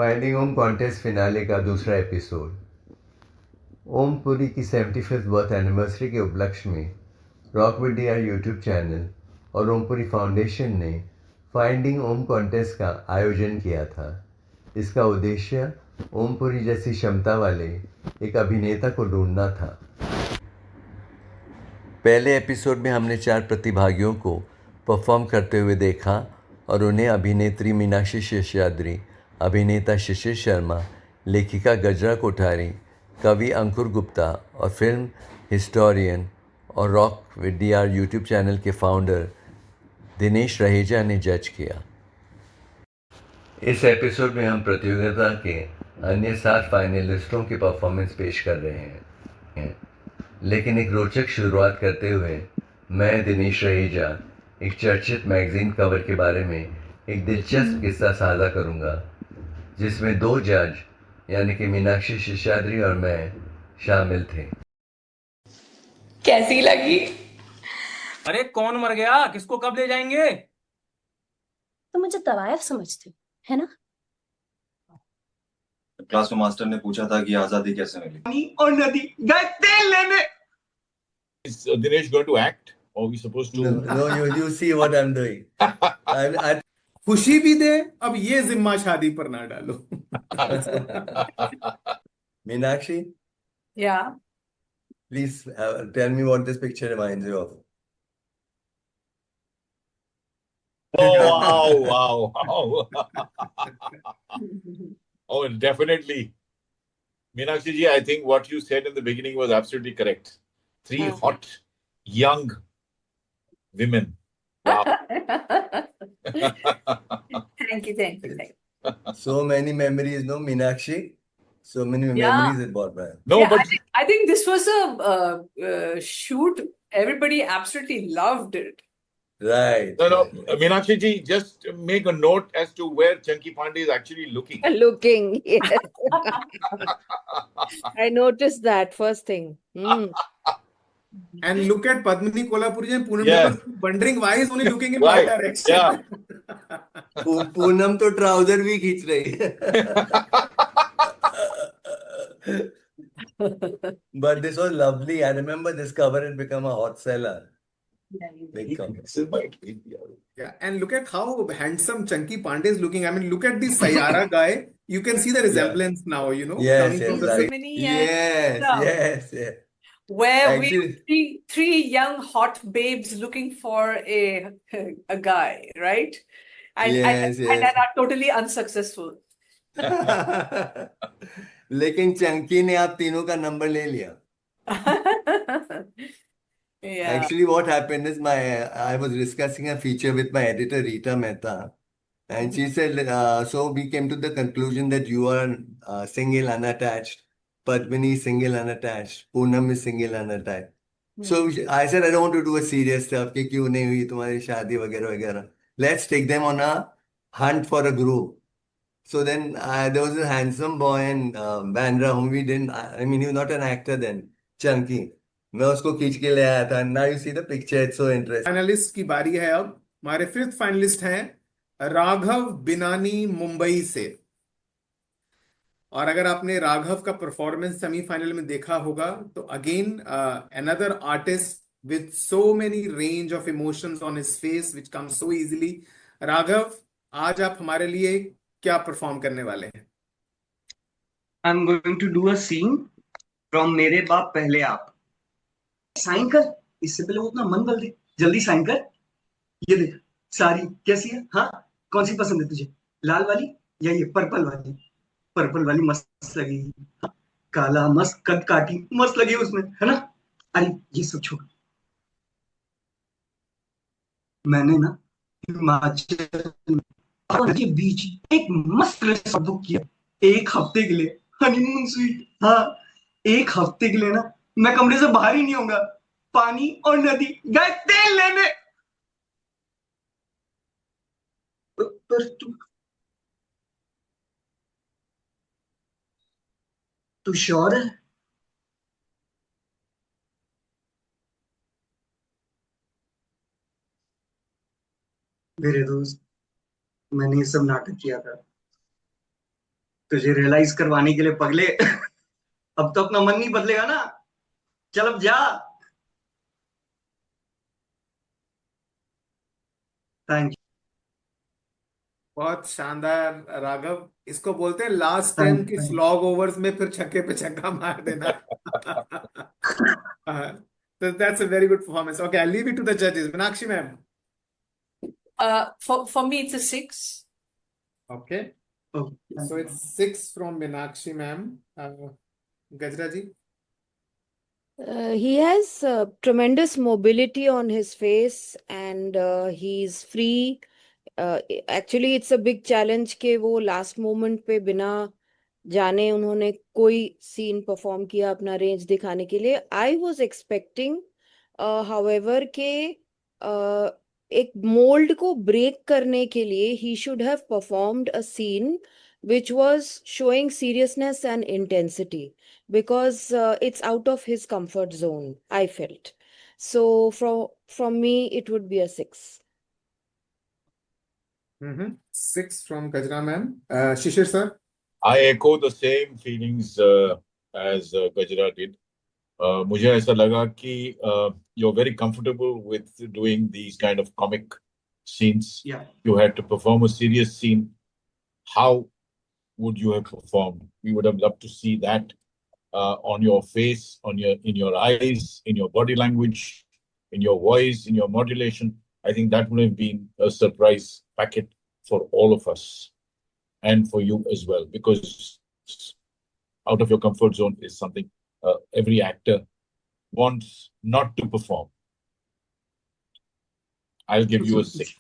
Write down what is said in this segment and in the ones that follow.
Finding Om contest finale का दूसरा episode. Om Puri की 75th बर्थ एनिवर्सरी के उपलक्ष्य में rock with DR YouTube channel और ओम पुरी फाउंडेशन ने फाइंडिंग ओम कॉन्टेस्ट का आयोजन किया था। इसका उद्देश्य ओम पुरी जैसी क्षमता वाले एक अभिनेता को ढूंढना था। पहले एपिसोड में हमने 4 प्रतिभागियों को परफॉर्म करते हुए देखा और उन्हें अभिनेत्री मीनाक्षी शेषाद्री, अभिनेता शिशिर शर्मा, लेखिका गजरा कोठारी, कवि अंकुर गुप्ता और फिल्म हिस्टोरियन और rock with DR YouTube channel के फाउंडर दिनेश रहेजा ने जज किया। इस एपिसोड में हम प्रतियोगिता के अन्य 7 फाइनलिस्टों की परफॉर्मेंस पेश कर रहे हैं, लेकिन एक रोचक शुरुआत करते हुए मैं दिनेश रहेजा एक चर्चित मैगजीन कवर के बारे में एक दिलचस्प किस्सा साझा करूंगा, जिसमें 2 जज यानी कि मीनाक्षी शेषाद्री और मैं शामिल थे। कैसी लगी? अरे कौन मर गया, किसको कब ले जाएंगे? तो मुझे तवायफ समझते हो, है ना? क्लास में मास्टर ने पूछा था कि आजादी कैसे मिली। पानी और नदी गए तेल लेने। Is Dinesh going to act, or we supposed to? No, you see what I'm doing. खुशी भी दे, अब ये जिम्मा शादी पर ना डालो। Meenakshi, Yeah. please tell me what this picture reminds you of. Oh, wow. Oh, definitely. Meenakshi ji, I think what you said in the beginning was absolutely correct. 3 hot, young women. Wow. Thank you. So many memories, no, Meenakshi? So many memories it brought back. No, Yeah, but I think this was a shoot. Everybody absolutely loved it. Right. no, Meenakshi ji, just make a note as to where Chunky Pandey is actually looking. Looking, yes. I noticed that first thing. And look at Padmini Kolhapuri and Poonam Yeah. Thakur wondering why is only looking in Why? my direction. Yeah. Poonam तो trouser भी खींच रही है. But this was lovely. I remember this cover had become a hot seller. Big cover. Yeah, and look at how handsome Chunky Pandey is looking. I mean, look at the Sayara guy. You can see the resemblance now, you know, Yes, coming yes, from the right. same. Many Yes. Where Actually- we three young hot babes looking for a guy, right? And Yes. and are totally unsuccessful. लेकिन चंकी ने आप तीनों का number ले लिया. Yeah. Actually, what happened is I was discussing a feature with my editor Rita Mehta, and she said, so we came to the conclusion that you are single, unattached, Padmini is single, unattached, Poonam is single, unattached. So I said, I don't want to do a serious stuff कि क्यों नहीं हुई तुम्हारी शादी वगैरह वगैरह. Let's take them on a hunt for a group. So then there was a handsome boy in Bandra whom we didn't. I mean, he was not an actor then. Chunky. मैं उसको खींच के ले आया था. Now you see the picture. It's so interesting. Finalist की बारी है अब. हमारे 5th फाइनलिस्ट हैं राघव बिनानी मुंबई से. और अगर आपने राघव का परफॉर्मेंस सेमीफाइनल में देखा होगा तो again another artist with so many range of emotions on his face which come so easily. Raghav, आज आप हमारे लिए क्या परफॉर्म करने वाले हैं? I'm going to do a scene from मेरे बाप पहले आप. साइन कर, इससे पहले वो अपना मन बदल दे. जल्दी साइन कर. ये देख, साड़ी कैसी है? हाँ, कौन सी पसंद है तुझे? लाल वाली या ये पर्पल वाली? पर्पल वाली मस्त लगी. हाँ, काला मस्त कद काटी मस्त लगी उसमें, है ना? अरे ये सब छोड़. मैंने ना हिमाचल के बीच एक मस्त रिसोर्ट बुक किया 1 हफ्ते के लिए. Honeymoon sweet. हाँ, 1 हफ्ते के लिए ना मैं कमरे से बाहर ही नहीं होऊंगा. पानी और नदी गए तेल लेने. पर तू श्योर है? मेरे दोस्त, मैंने ये सब नाटक किया था. तुझे रियलाइज करवाने के लिए पगले अब तो अपना मन नहीं बदलेगा ना, चल अब जा। थैंक बहुत शानदार राघव, इसको बोलते हैं लास्ट यू। टाइम की स्लॉग ओवर्स में फिर छक्के पे छक्का मार देना। So that's a very good performance. Okay, I'll leave it to the judges. Meenakshi ma'am. For me, it's a 6. Okay. Oh, So it's 6 from Meenakshi ma'am. Gajra ji. He has tremendous mobility on his face and he's free. Actually, it's a big challenge कि वो last moment पे बिना जाने उन्होंने कोई scene perform किया अपना range दिखाने के लिए. I was expecting, however, कि एक मोल्ड को ब्रेक करने के लिए he should have performed a scene which was showing seriousness and intensity because it's out of his comfort zone, I felt. So from me, it would be a 6. 6 from Gajra ma'am. Shishir sir. I echo the same feelings as Gajra did. मुझे ऐसा लगा कि you're very comfortable with doing these kind of comic scenes. Yeah. You had to perform a serious scene. How would you have performed? We would have loved to see that on your face, in your eyes, in your body language, in your voice, in your modulation. I think that would have been a surprise packet for all of us and for you as well, because out of your comfort zone is something every actor wants not to perform. I'll give you a 6.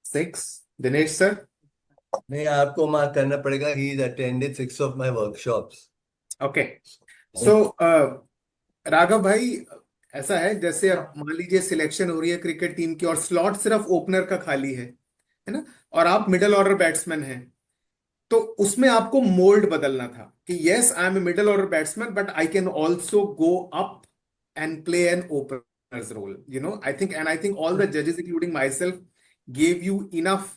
6. Dinesh sir. नहीं, आपको mark करना पड़ेगा. He's attended 6 of my workshops. Okay. So Raghav भाई, ऐसा है जैसे अब मान लीजिए सिलेक्शन हो रही है क्रिकेट टीम की और स्लॉट सिर्फ ओपनर का खाली है ना, और आप मिडिल ऑर्डर बैट्समैन हैं, तो उसमें आपको मोल्ड बदलना था कि yes I am a middle order batsman but I can also go up and play an openers role, you know. I think all the जजेस including myself gave you enough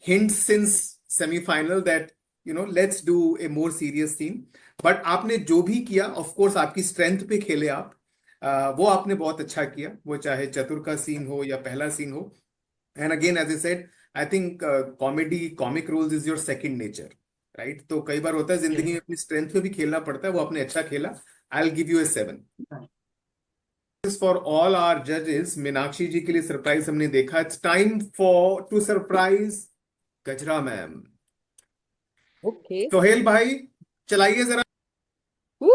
hints since semi-final that you know let's do a more serious scene. But आपने जो भी किया, of course आपकी strength पे खेले आप, वो आपने बहुत अच्छा किया, वो चाहे चतुर का सीन हो या पहला सीन हो. And again as I said, I think comic roles is your second nature, right. तो कई बार होता है जिंदगी में अपनी स्ट्रेंथ पे भी खेलना पड़ता है, वो आपने अच्छा खेला. I will give you a 7. For all our जजेस, मीनाक्षी जी के लिए सरप्राइज हमने देखा. It's time for to surprise Gajra ma'am. Okay. Sohail भाई चलाइए जरा. Woo!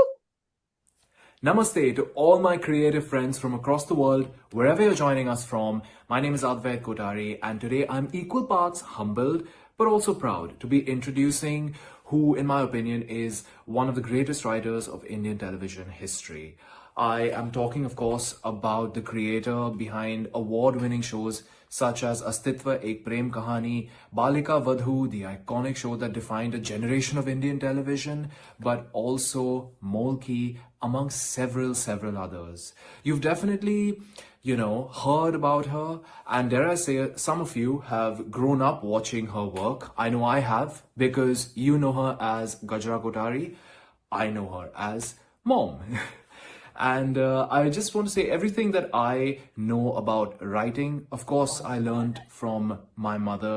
Namaste to all my creative friends from across the world, wherever you're joining us from. My name is Advait Kotari, and today I'm equal parts humbled, but also proud to be introducing who, in my opinion, is one of the greatest writers of Indian television history. I am talking, of course, about the creator behind award-winning shows such as Astitva Ek Prem Kahani, Balika Vadhu, the iconic show that defined a generation of Indian television, but also Molki, amongst several others. You've definitely, heard about her, and dare I say, some of you have grown up watching her work. I know I have, because you know her as Gajra Kotari. I know her as Mom. And I just want to say everything that I know about writing, of course, I learned from my mother,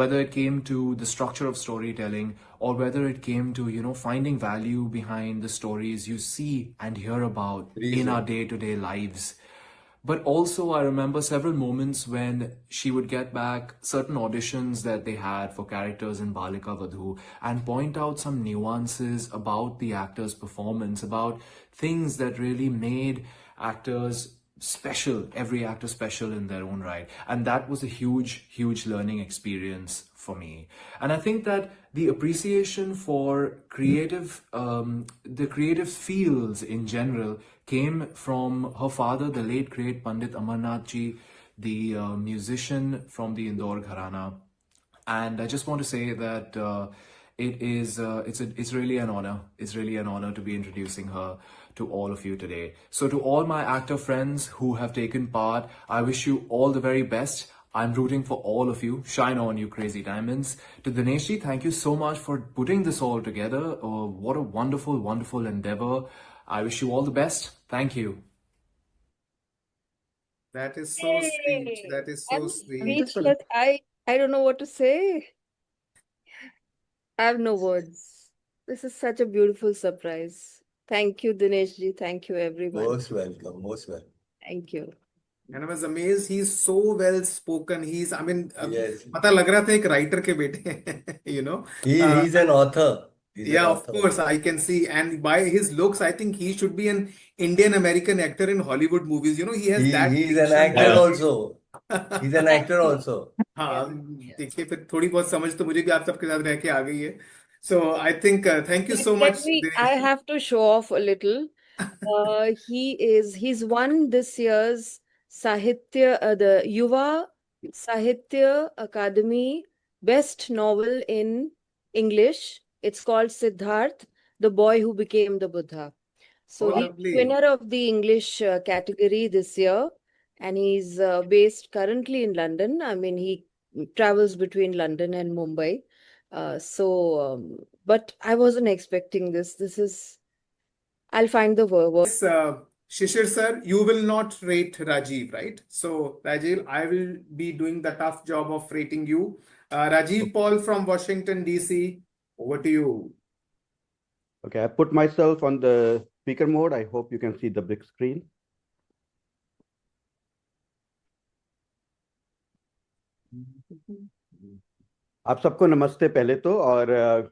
whether it came to the structure of storytelling or whether it came to, finding value behind the stories you see and hear about in our day-to-day lives. But also I remember several moments when she would get back certain auditions that they had for characters in Balika Vadhu and point out some nuances about the actor's performance, about things that really made actors special, every actor special in their own right. And that was a huge learning experience for me. And I think that the appreciation for the creative fields in general came from her father, the late great Pandit Amarnath Ji, the musician from the Indore Gharana. And I just want to say that it's really an honor. It's really an honor to be introducing her to all of you today. So to all my actor friends who have taken part, I wish you all the very best. I'm rooting for all of you. Shine on, you crazy diamonds. To Dineshji, thank you so much for putting this all together. What a wonderful, wonderful endeavor. I wish you all the best. Thank you. That is so sweet. That is so I'm sweet. speechless. I don't know what to say. I have no words. This is such a beautiful surprise. Thank you, Dineshji. Thank you, everyone. Most welcome, most welcome. Thank you. And I was amazed. He's so well spoken. I mean, Yes. पता लग रहा था एक writer के बेटे हैं, you know. He's an author. He's an Yeah, of author. course, I can see. And by his looks, I think he should be an Indian American actor in Hollywood movies. You know, he has that He's an diction, actor that- also. He's an actor also. हाँ, देखिए फिर थोड़ी बहुत समझ तो मुझे भी आप सबके साथ रह के आ गई है. So I think thank you so much. I have to show off a little. He's won this year's Sahitya, the Yuva Sahitya Akademi Best Novel in English. It's called Siddharth, the boy who became the Buddha. So Oh, he's lovely. winner of the English category this year, and he's based currently in London. I mean, he travels between London and Mumbai. But I wasn't expecting this. I'll find the word. Yes, Shishir sir, you will not rate Rajiv, right? So Rajiv, I will be doing the tough job of rating you. Rajiv Paul from Washington, DC, over to you. Okay, I put myself on the speaker mode. I hope you can see the big screen. आप सबको नमस्ते पहले तो, और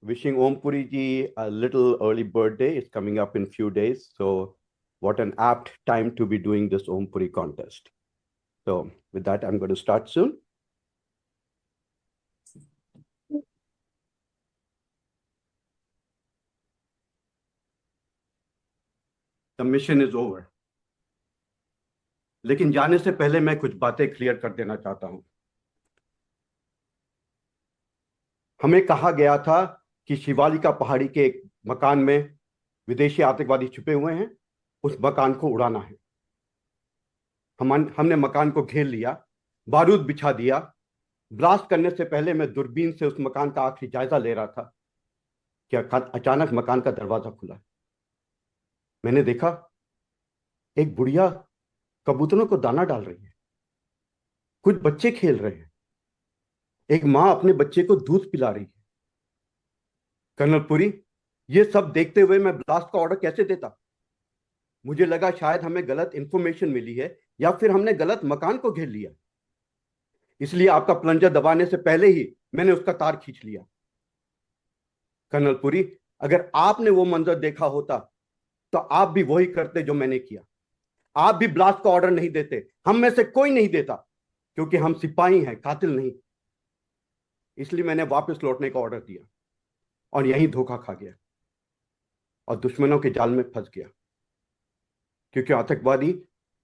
wishing Om Puri ji a little early birthday. It's coming up in few days. So what an apt time to be doing this Om Puri contest. So with that, I'm going to start soon. The mission is over. लेकिन जाने से पहले मैं कुछ बातें clear कर देना चाहता हूं. हमें कहा गया था कि शिवालिका पहाड़ी के एक मकान में विदेशी आतंकवादी छुपे हुए हैं, उस मकान को उड़ाना है. हमने मकान को घेर लिया, बारूद बिछा दिया. ब्लास्ट करने से पहले मैं दूरबीन से उस मकान का आखिरी जायजा ले रहा था कि अचानक मकान का दरवाजा खुला. मैंने देखा एक बुढ़िया कबूतरों को दाना डाल रही है, कुछ बच्चे खेल रहे हैं, एक मां अपने बच्चे को दूध पिला रही है. कर्नल पुरी, ये सब देखते हुए मैं ब्लास्ट का ऑर्डर कैसे देता? मुझे लगा शायद हमें गलत इंफॉर्मेशन मिली है या फिर हमने गलत मकान को घेर लिया. इसलिए आपका प्लंजर दबाने से पहले ही मैंने उसका तार खींच लिया. कर्नल पुरी, अगर आपने वो मंजर देखा होता तो आप भी वही करते जो मैंने किया. आप भी ब्लास्ट का ऑर्डर नहीं देते. हम में से कोई नहीं देता, क्योंकि हम सिपाही हैं, कातिल नहीं. इसलिए मैंने वापस लौटने का ऑर्डर दिया और यहीं धोखा खा गया और दुश्मनों के जाल में फंस गया, क्योंकि आतंकवादी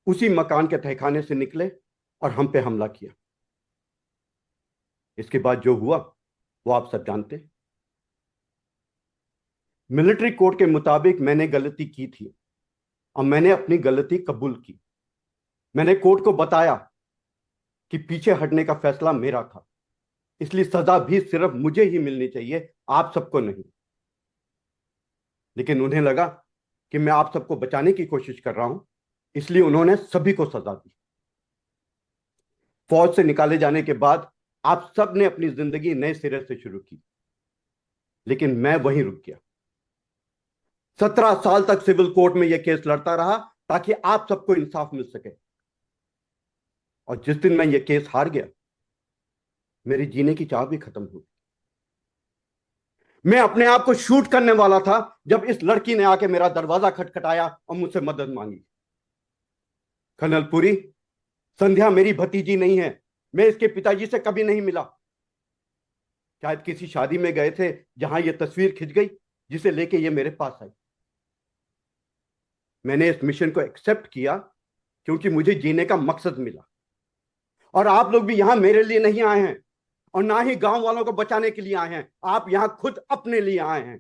उसी मकान के तहखाने से निकले और हम पे हमला किया. इसके बाद जो हुआ वो आप सब जानते. मिलिट्री कोड के मुताबिक मैंने गलती की थी और मैंने अपनी गलती कबूल की. मैंने कोर्ट को बताया कि पीछे हटने का फैसला मेरा था, इसलिए सजा भी सिर्फ मुझे ही मिलनी चाहिए, आप सबको नहीं. लेकिन उन्हें लगा कि मैं आप सबको बचाने की कोशिश कर रहा हूं, इसलिए उन्होंने सभी को सजा दी. फौज से निकाले जाने के बाद आप सब ने अपनी जिंदगी नए सिरे से शुरू की, लेकिन मैं वहीं रुक गया. 17 साल तक सिविल कोर्ट में यह केस लड़ता रहा ताकि आप सबको इंसाफ मिल सके. और जिस दिन मैं यह केस हार गया, मेरी जीने की चाह भी खत्म हो गई. मैं अपने आप को शूट करने वाला था जब इस लड़की ने आके मेरा दरवाजा खटखटाया और मुझसे मदद मांगी. कर्नल पुरी, संध्या मेरी भतीजी नहीं है. मैं इसके पिताजी से कभी नहीं मिला. शायद किसी शादी में गए थे जहां यह तस्वीर खिंच गई, जिसे लेके ये मेरे पास आई. मैंने इस मिशन को एक्सेप्ट किया क्योंकि मुझे जीने का मकसद मिला. और आप लोग भी यहां मेरे लिए नहीं आए हैं और ना ही गांव वालों को बचाने के लिए आए हैं. आप यहां खुद अपने लिए आए हैं,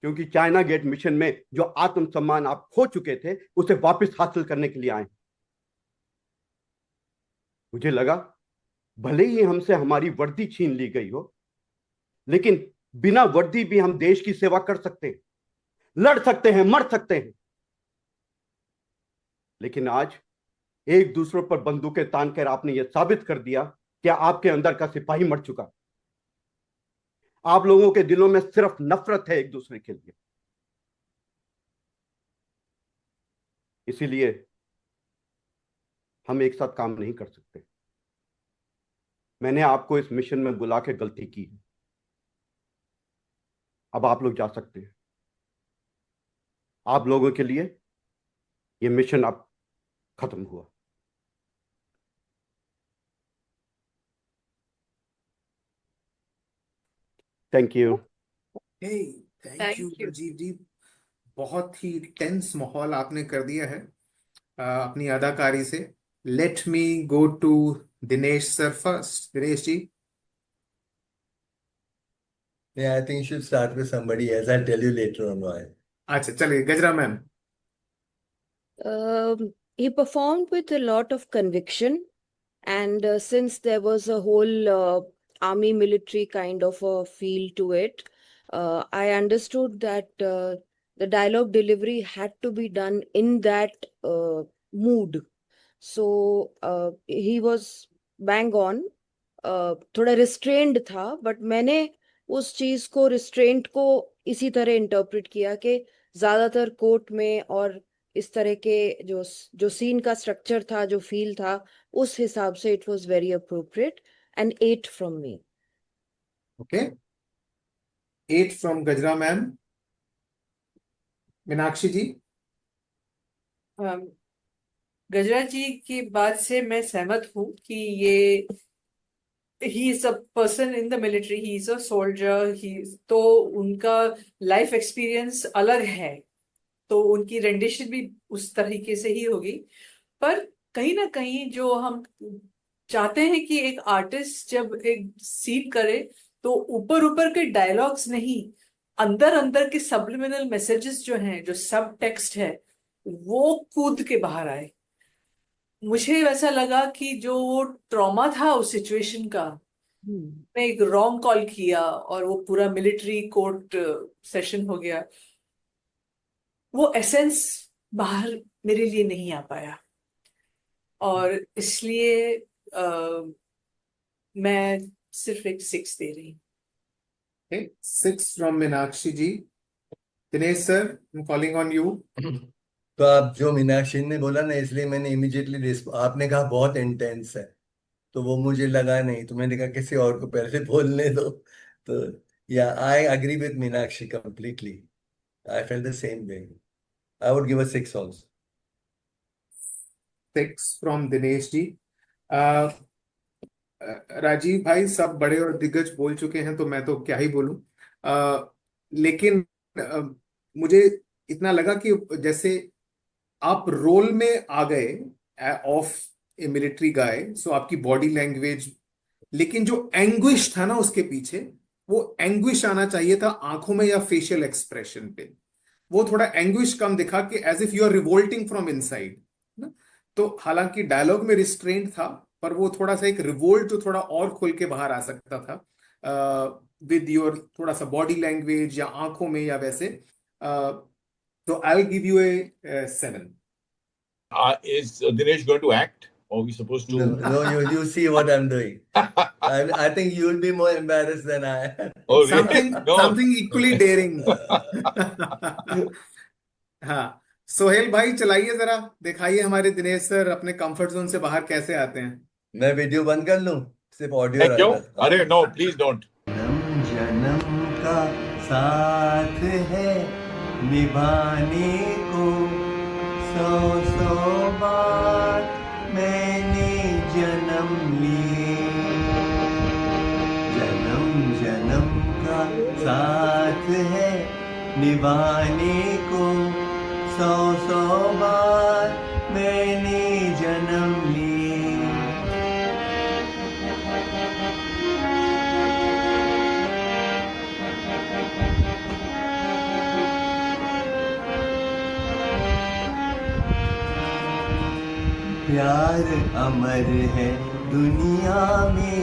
क्योंकि चाइना गेट मिशन में जो आत्मसम्मान आप खो चुके थे, उसे वापस हासिल करने के लिए आए. मुझे लगा भले ही हमसे हमारी वर्दी छीन ली गई हो, लेकिन बिना वर्दी भी हम देश की सेवा कर सकते हैं, लड़ सकते हैं, मर सकते हैं। लेकिन आज एक दूसरे पर बंदूकें तान कर आपने यह साबित कर दिया कि आपके अंदर का सिपाही मर चुका। आप लोगों के दिलों में सिर्फ नफरत है एक दूसरे के लिए। इसीलिए हम एक साथ काम नहीं कर सकते। मैंने आपको इस मिशन में बुला के गलती की है। अब आप लोग जा सकते हैं। आप लोगों के लिए यह मिशन अब खत्म हुआ। Thank you. Hey, thank Thank you you. Rajeev ji. बहुत ही टेंस माहौल आपने कर दिया है अपनी अदाकारी से। Let me go to Dinesh sir first. Dinesh ji. Yeah, I think you should start with somebody else. I'll tell you later on why. अच्छा चलिए, गजरा ma'am. He performed with a lot of conviction, and since there was a whole army military kind of a feel to it, I understood that the dialogue delivery had to be done in that mood. So he was bang on. थोड़ा restrained था, but मैंने उस चीज को, restraint को इसी तरह interpret किया कि ज्यादातर कोर्ट में और इस तरह के जो सीन का स्ट्रक्चर था, जो फील था, उस हिसाब से it was very appropriate and 8 from me. Okay, 8 from गजरा मैम। मीनाक्षी जी। गजरा जी की बात से मैं सहमत हूँ कि ये he is a person in the military, he is a soldier, तो उनका लाइफ एक्सपीरियंस अलग है, तो उनकी रेंडिशन भी उस तरीके से ही होगी। पर कहीं ना कहीं जो हम चाहते हैं कि एक आर्टिस्ट जब एक सीन करे तो ऊपर ऊपर के डायलॉग्स नहीं, अंदर अंदर के सब्लिमिनल मैसेजेस जो हैं, जो सब टेक्स्ट है, वो कूद के बाहर आए। मुझे वैसा लगा कि जो ट्रॉमा था उस सिचुएशन का, मैं एक रॉन्ग कॉल किया और वो पूरा मिलिट्री कोर्ट सेशन हो गया, वो एसेंस बाहर मेरे लिए नहीं आ पाया, और इसलिए मैं सिर्फ एक 6 दे रही हूँ। 6 from Meenakshi ji. Dinesh sir, I am calling on you. तो आप जो मीनाक्षी ने बोला ना, इसलिए मैंने इमीडिएटली, आपने कहा बहुत इंटेंस है, तो वो मुझे लगा नहीं, तो मैंने कहा किसी और को पहले बोलने दो। तो yeah I agree with Meenakshi completely. I feel the same way. I would give a 6 also. 6 from Dinesh ji. Rajeev भाई, सब बड़े और दिग्गज बोल चुके हैं, तो मैं तो क्या ही बोलूं। लेकिन मुझे इतना लगा कि जैसे आप रोल में आ गए ऑफ ए मिलिट्री गाय, सो आपकी बॉडी लैंग्वेज, लेकिन जो एंग्विश था ना उसके पीछे, वो एंग्विश आना चाहिए था आंखों में या फेशियल एक्सप्रेशन पे। वो थोड़ा एंग्विश कम दिखा कि as if you are revolting from inside ना। तो हालांकि डायलॉग में रिस्ट्रेंट था, पर वो थोड़ा सा एक रिवोल्ट जो थोड़ा और खुल के बाहर आ सकता था विद योर थोड़ा सा बॉडी लैंग्वेज या आंखों में या वैसे। तो आई will give you a 7। Is Dinesh going to act, or are we supposed to? No, you see what I'm doing. I think you'll be more embarrassed than I am. Oh, really? Something No. something equally daring। हाँ, सोहेल भाई चलाइए जरा, दिखाइए हमारे Dinesh sir अपने comfort zone से बाहर कैसे आते हैं। मैं वीडियो बंद कर लूं, सिर्फ ऑडियो Hey, क्यों? रहता। अरे no, please don't. जन्म जन्म का साथ है निभाने को, 100 बार मैंने जन्म लिए। जन्म जन्म का साथ है निभाने को, 100 बार मैंने जन्म लिए। प्यार अमर है दुनिया में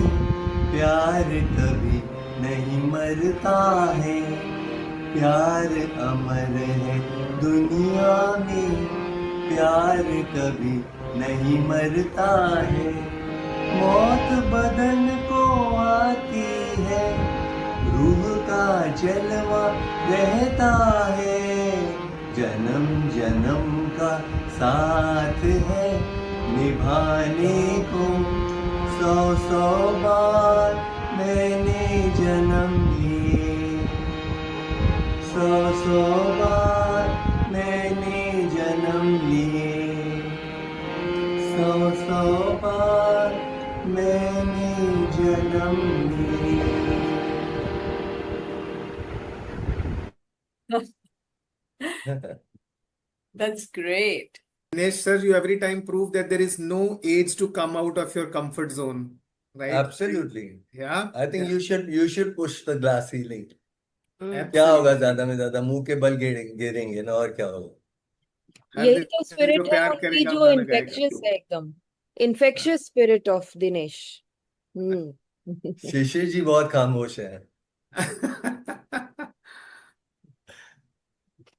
प्यार कभी नहीं मरता है, प्यार अमर है दुनिया में, प्यार कभी नहीं मरता है। मौत बदन को आती है, रूह का जलवा रहता है, जन्म जन्म का साथ है निभाने को। 100 बार मैंने जन्म लिए, 100 बार मैंने जन्म लिए, 100 बार मैंने जन्म लिए। That's great. Dinesh sir, you every time prove that there is no age to come out of your comfort zone, right? Absolutely. Yeah. I think you should push the glass ceiling. हम्म, क्या होगा ज्यादा में ज्यादा, मुंह के बल गिरेंगे ना, और क्या होगा। हर यही दिन तो जो स्पिरिट है प्यार उनकी, करेगा जो गाना इन्फेक्शियस गाएगा। है, एकदम इन्फेक्शियस स्पिरिट ऑफ दिनेश। हम्म। शिशिर जी बहुत खामोश है।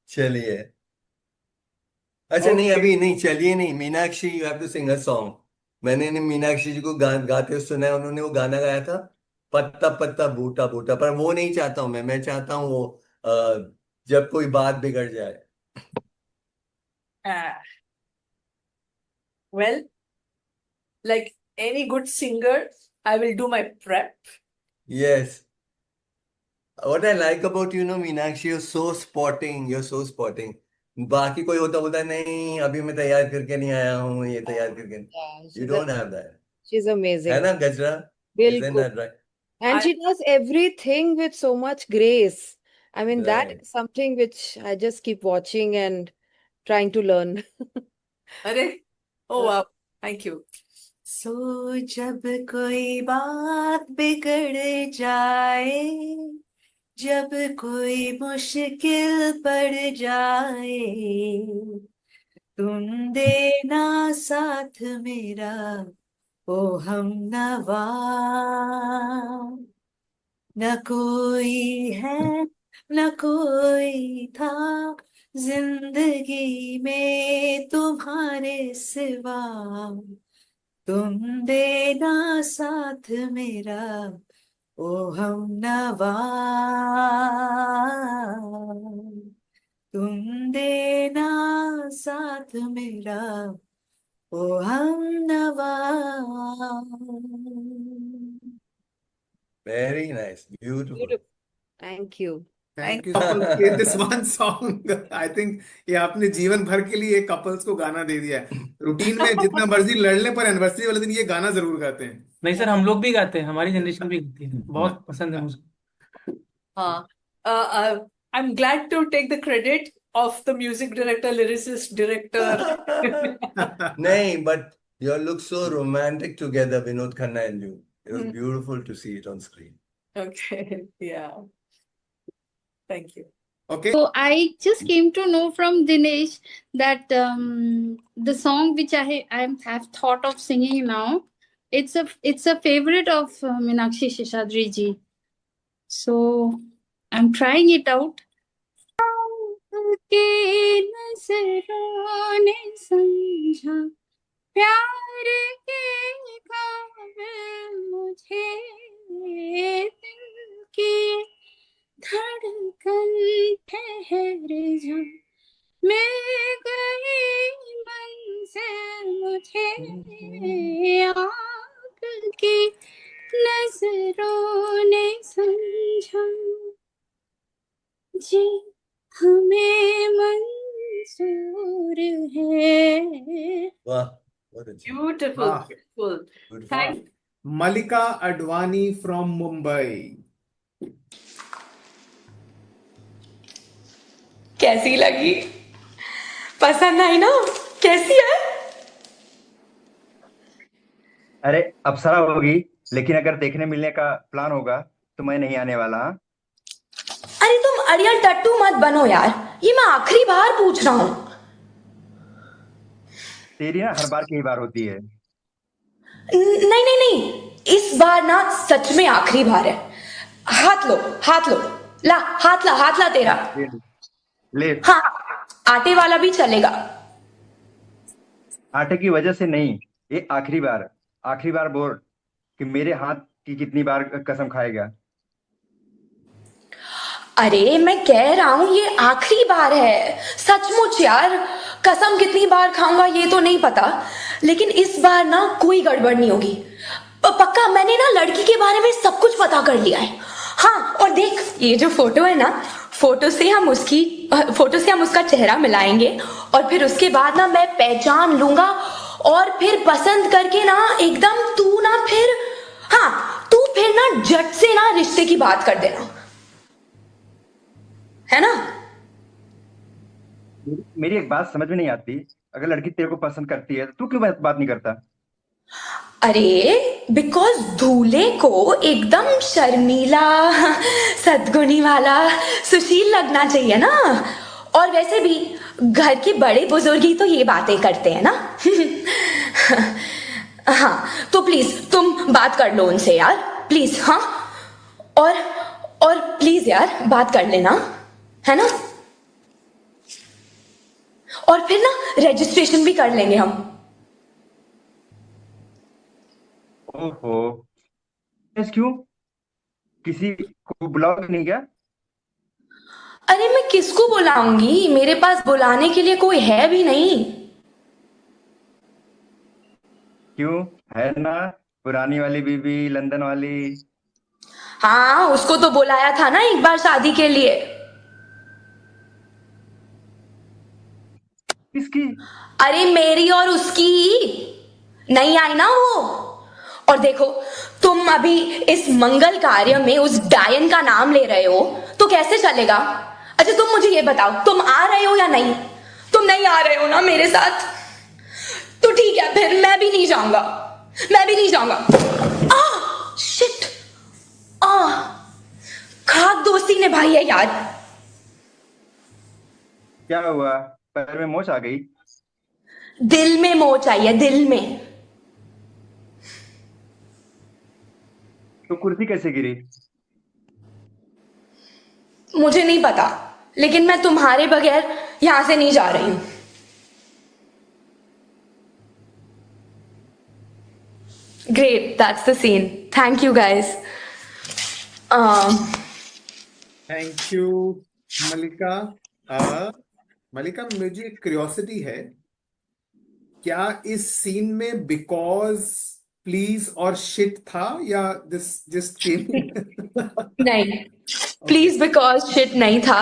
चलिए, अच्छा नहीं, Okay. अभी नहीं, चलिए नहीं, Meenakshi you have to sing a song. मैंने मीनाक्षी जी को गाते हुए सुना है, उन्होंने वो गाना गाया था, पत्ता पत्ता बूटा बूटा, पर वो नहीं चाहता हूँ मैं चाहता हूँ वो जब कोई बात बिगड़ जाए। Ah, well, like any good singer, I will do my prep. Yes. What I like about you know Meenakshi, you're so spotting, you're so spotting. बाकी कोई होता बोलता नहीं अभी मैं तैयार करके नहीं आया हूँ, ये तैयार करके, you don't have that. She's है amazing. ना गजरा? Isn't बिल्कुल. that right? And she does everything with so much grace. I mean, that Right. is something which I just keep watching and trying to learn. अरे, oh wow, thank you. So जब कोई बात बिगड़ जाए, जब कोई मुश्किल पड़ जाए, तुम देना साथ मेरा, ओ हमनवा। न कोई है न कोई था जिंदगी में तुम्हारे सिवा, तुम देना साथ मेरा, ओ हमनवा, तुम देना साथ मेरा, ओ हमनवा। Very nice. Beautiful. Beautiful. Thank you. Thank you for this one song. I think ये आपने जीवन भर के लिए कपल्स को गाना दे दिया है। रूटीन में जितना मर्जी लड़ ले, पर एनिवर्सरी वाले दिन ये गाना जरूर गाते हैं। नहीं सर, हम लोग भी गाते हैं, हमारी जनरेशन भी गाती है, बहुत पसंद है मुझे। हाँ, I'm glad to take the credit of the music director, lyricist, director. नहीं, but you look so romantic together, Vinod Khanna and you. It was beautiful to see it on screen. Okay, yeah. Thank you. Okay. So I just came to know from Dinesh that the song which I have thought of singing now, it's a favorite of Meenakshi Seshadri ji. So I'm trying it out. के नजरों ने समझा प्यार के काबिल मुझे, दिल की धड़कन ठहर जा, मैं गई मंजिल मुझे, आग की नजरों ने समझा, जी हमें मंजूर है। वाह, बहुत अच्छा। Beautiful, वाह। beautiful. Beautiful. Thank Malika Advani from Mumbai. कैसी लगी? पसंद आई ना? कैसी है? अरे अप्सरा होगी, लेकिन अगर देखने मिलने का प्लान होगा तो मैं नहीं आने वाला। हाँ? अरे तुम अड़ियल टट्टू मत बनो यार, ये मैं आखिरी बार पूछ रहा हूँ। तेरी ना हर बार की ही बार होती है। नहीं नहीं नहीं, इस बार ना सच में आखिरी बार है। हाथ लो, हाथ लो, ला हाथ ला, हाथ ला तेरा। ले। हाँ, आटे वाला भी चलेगा। आटे की वजह से नहीं, ये आखिरी बार बोल कि मेरे हाथ की कितनी बार कसम खाएगा। अरे मैं कह रहा हूं ये आखिरी बार है, सचमुच यार। कसम कितनी बार खाऊंगा ये तो नहीं पता, लेकिन इस बार ना कोई गड़बड़ नहीं होगी। पक्का, मैंने ना लड़की के बारे में सब कुछ पता कर लिया है। हाँ, और देख ये जो फोटो है ना, फोटो से हम उसका चेहरा मिलाएंगे और फिर उसके बाद ना मैं पहचान लूंगा और फिर पसंद करके ना एकदम तू फिर ना झट से ना रिश्ते की बात कर देना, है ना? मेरी एक बात समझ में नहीं आती, अगर लड़की तेरे को पसंद करती है तो तू क्यों बात नहीं करता? अरे बिकॉज दूल्हे को एकदम शर्मीला, सद्गुणी वाला, सुशील लगना चाहिए ना। और वैसे भी घर के बड़े बुजुर्ग ही तो ये बातें करते हैं ना। हाँ, तो प्लीज तुम बात कर लो उनसे यार, प्लीज। हाँ, और प्लीज यार बात कर लेना, है ना? और फिर ना रजिस्ट्रेशन भी कर लेंगे हम। ओहो, क्यों? किसी को बुलाओगे नहीं क्या? अरे मैं किसको बुलाऊंगी, मेरे पास बुलाने के लिए कोई है भी नहीं। क्यों, है ना पुरानी वाली बीबी, लंदन वाली। हाँ, उसको तो बुलाया था ना एक बार शादी के लिए। किसकी? अरे मेरी और उसकी। नहीं आई ना वो। और देखो, तुम अभी इस मंगल कार्य में उस डायन का नाम ले रहे हो तो कैसे चलेगा? अच्छा तुम मुझे ये बताओ, तुम आ रहे हो या नहीं? तुम नहीं आ रहे हो ना मेरे साथ? तो ठीक है, फिर मैं भी नहीं जाऊंगा, मैं भी नहीं जाऊंगा। शिट, खाक दोस्ती निभाई है यार। क्या हुआ, पैर में मोच आ गई? दिल में मोच आई है, दिल में। तो कुर्सी कैसे गिरी? मुझे नहीं पता, लेकिन मैं तुम्हारे बगैर यहां से नहीं जा रही हूं। Great, that's the scene. Thank you guys. Thank you Mallika. Mallika, मुझे एक क्यूरियोसिटी है, क्या इस सीन में बिकॉज, प्लीज और शिट था या दिस जस्ट केम? नहीं, प्लीज बिकॉज शिट नहीं था।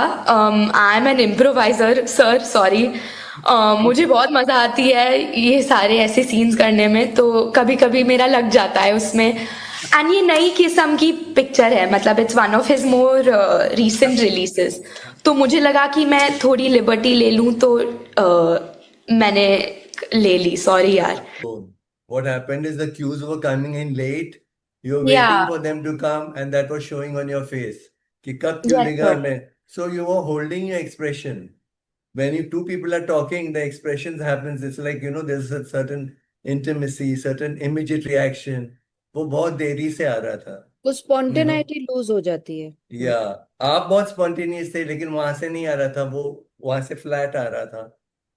I am an improviser sir, sorry. मुझे बहुत मजा आती है ये सारे ऐसे सीन्स करने में, तो कभी कभी मेरा लग जाता है उसमें। एंड ये नई किस्म की पिक्चर है, मतलब it's one of his more recent releases, तो मुझे लगा कि मैं थोड़ी लिबर्टी ले लूं, तो मैंने ले ली। सॉरी यार। What happened is the cues were coming in late. You were waiting for them to come, and that was showing on your face. कि कब क्यों Yes, देगा sir. मैं? So you were holding your expression. When two people are talking, the expressions happens. It's like, there's a certain intimacy, certain immediate reaction. वो बहुत देरी से आ रहा था। वो स्पॉन्टेनिटी लूज हो जाती है। या आप बहुत स्पॉन्टेनियस थे, लेकिन वहां से नहीं आ रहा था, वो वहां से फ्लैट आ रहा था,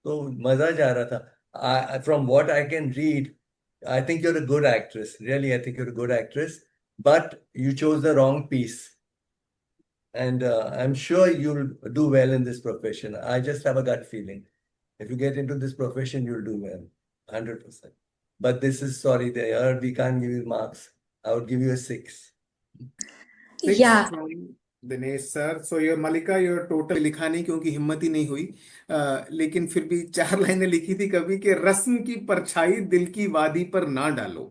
तो मजा जा रहा था। From what I can read, I think you're a good actress. Really, I think you're a good actress. But you chose the wrong piece. And I'm sure you'll do well in this profession. I just have a gut feeling. If you get into this profession, you'll do well. 100%. But this is, sorry, there we can't give you marks. I would give you a 6. 6 Yeah. from Dinesh sir. So your Mallika, your total लिखा नहीं क्योंकि हिम्मत ही नहीं हुई, लेकिन फिर भी 4 लाइनें लिखी थी कभी कि रस्म की परछाई दिल की वादी पर ना डालो।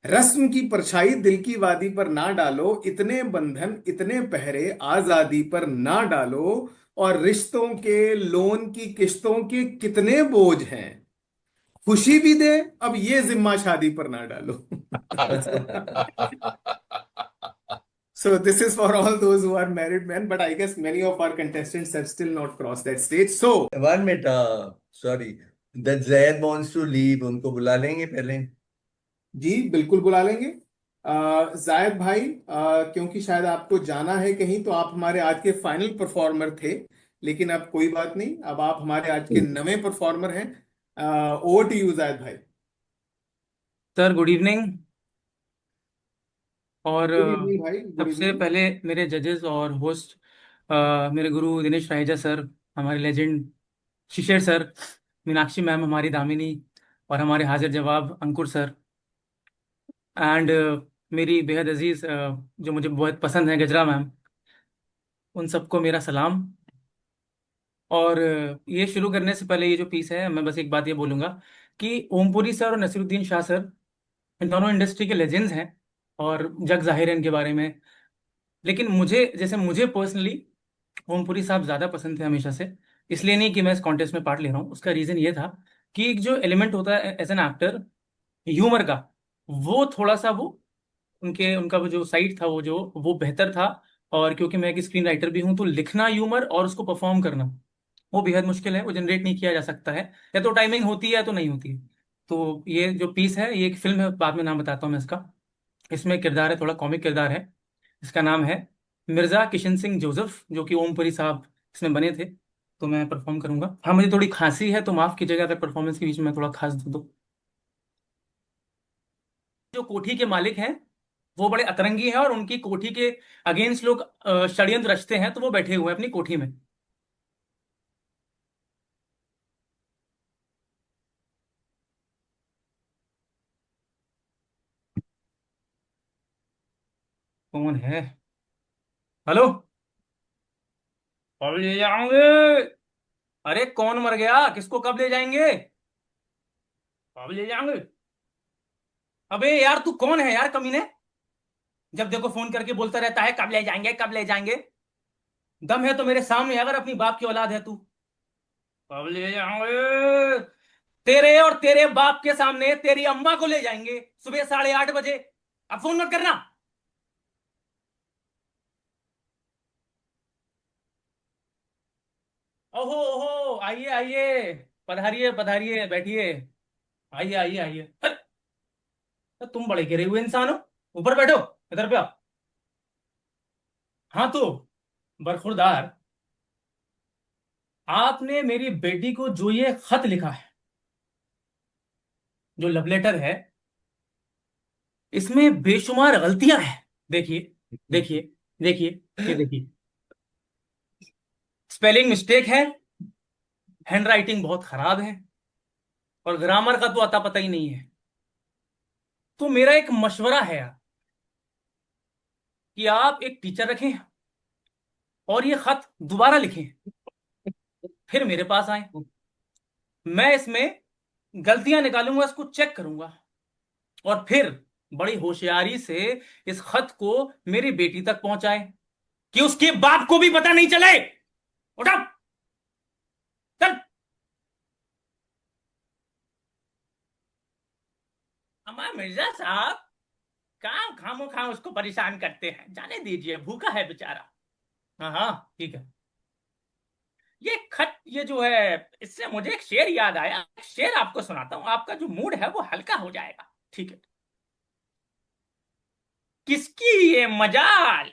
रस्म की परछाई दिल की वादी पर ना डालो, इतने बंधन इतने पहरे आजादी पर ना डालो, और रिश्तों के लोन की किश्तों के कितने बोझ हैं, खुशी भी दे अब ये जिम्मा शादी पर ना डालो। So this is for all those who are married men, but I guess many of our contestants have still not crossed that stage. So One minute, sorry. That Zaid wants to leave. उनको बुला लेंगे पहले। जी बिल्कुल बुला लेंगे। जायद भाई, क्योंकि शायद आपको जाना है कहीं, तो आप हमारे आज के फाइनल परफॉर्मर थे, लेकिन अब कोई बात नहीं, अब आप हमारे आज के नवे परफॉर्मर हैं। ओवर टू यू जायद भाई। Sir good evening. और गुड इवनिंग भाई, गुड सबसे इवनिंग। पहले मेरे जजेस और होस्ट मेरे गुरु दिनेश राहेजा सर, हमारे लेजेंड शिशिर सर, मीनाक्षी मैम हमारी दामिनी, और हमारे हाजिर जवाब अंकुर सर, एंड मेरी बेहद अजीज जो मुझे बहुत पसंद है गजरा मैम, उन सबको मेरा सलाम। और ये शुरू करने से पहले ये जो पीस है, मैं बस एक बात ये बोलूँगा कि ओमपुरी सर और नसीरुद्दीन शाह सर, इन दोनों इंडस्ट्री के लेजेंड्स हैं और जग जाहिर है इनके बारे में। लेकिन मुझे पर्सनली ओमपुरी साहब ज़्यादा पसंद थे हमेशा से। इसलिए नहीं कि मैं इस कॉन्टेस्ट में पार्ट ले रहा हूँ, उसका रीज़न ये था कि एक जो एलिमेंट होता है एज एन एक्टर, ह्यूमर का, वो थोड़ा सा वो उनका वो जो साइड था, वो बेहतर था। और क्योंकि मैं एक स्क्रीन राइटर भी हूँ, तो लिखना ह्यूमर और उसको परफॉर्म करना वो बेहद मुश्किल है, वो जनरेट नहीं किया जा सकता है, या तो टाइमिंग होती है या तो नहीं होती है। तो ये जो पीस है, ये एक फिल्म है, बाद में नाम बताता हूँ मैं इसका। इसमें किरदार है, थोड़ा कॉमिक किरदार है। इसका नाम है मिर्जा किशन सिंह जोसेफ, जो कि ओमपुरी साहब इसमें बने थे। तो मैं परफॉर्म करूंगा। हाँ, मुझे थोड़ी खांसी है, तो माफ कीजिएगा अगर परफॉर्मेंस के बीच में थोड़ा खांस दूं तो। जो कोठी के मालिक हैं, वो बड़े अतरंगी हैं और उनकी कोठी के अगेंस्ट लोग षड्यंत्र रचते हैं, तो वो बैठे हुए हैं अपनी कोठी में। कौन है? हेलो? कब ले जाओगे? अरे कौन मर गया, किसको कब ले जाएंगे? कब ले जाओगे? अबे यार, तू कौन है यार कमीने? जब देखो फोन करके बोलता रहता है कब ले जाएंगे, कब ले जाएंगे। दम है तो मेरे सामने, अगर अपनी बाप की औलाद है तू। कब ले जाओगे? तेरे और तेरे बाप के सामने तेरी अम्मा को ले जाएंगे सुबह 8:30 बजे। अब फोन मत करना। ओहो ओहो, आइए आइए, पधारिए पधारिए, बैठिए। आइए आइए आइए। अरे, तो तुम बड़े गिरे हुए इंसान हो, ऊपर बैठो, इधर पे आओ। हाँ तो बरखुरदार, आपने मेरी बेटी को जो ये खत लिखा है, जो लव लेटर है, इसमें बेशुमार गलतियां हैं। देखिए देखिए देखिए, ये देखिए, स्पेलिंग मिस्टेक है, हैंड राइटिंग बहुत खराब है, और ग्रामर का तो अता पता ही नहीं है। तो मेरा एक मशवरा है यार, कि आप एक टीचर रखें और ये खत दोबारा लिखें, फिर मेरे पास आए, मैं इसमें गलतियां निकालूंगा, इसको चेक करूंगा, और फिर बड़ी होशियारी से इस खत को मेरी बेटी तक पहुंचाए, कि उसके बाप को भी पता नहीं चले। उठा, चल। अम्मा मिर्जा साहब, काम खामो खाम उसको परेशान करते हैं, जाने दीजिए, भूखा है बेचारा। हाँ हाँ ठीक है। ये खत, ये जो है, इससे मुझे एक शेर याद आया, एक शेर आपको सुनाता हूं, आपका जो मूड है वो हल्का हो जाएगा, ठीक है? किसकी ये मजाल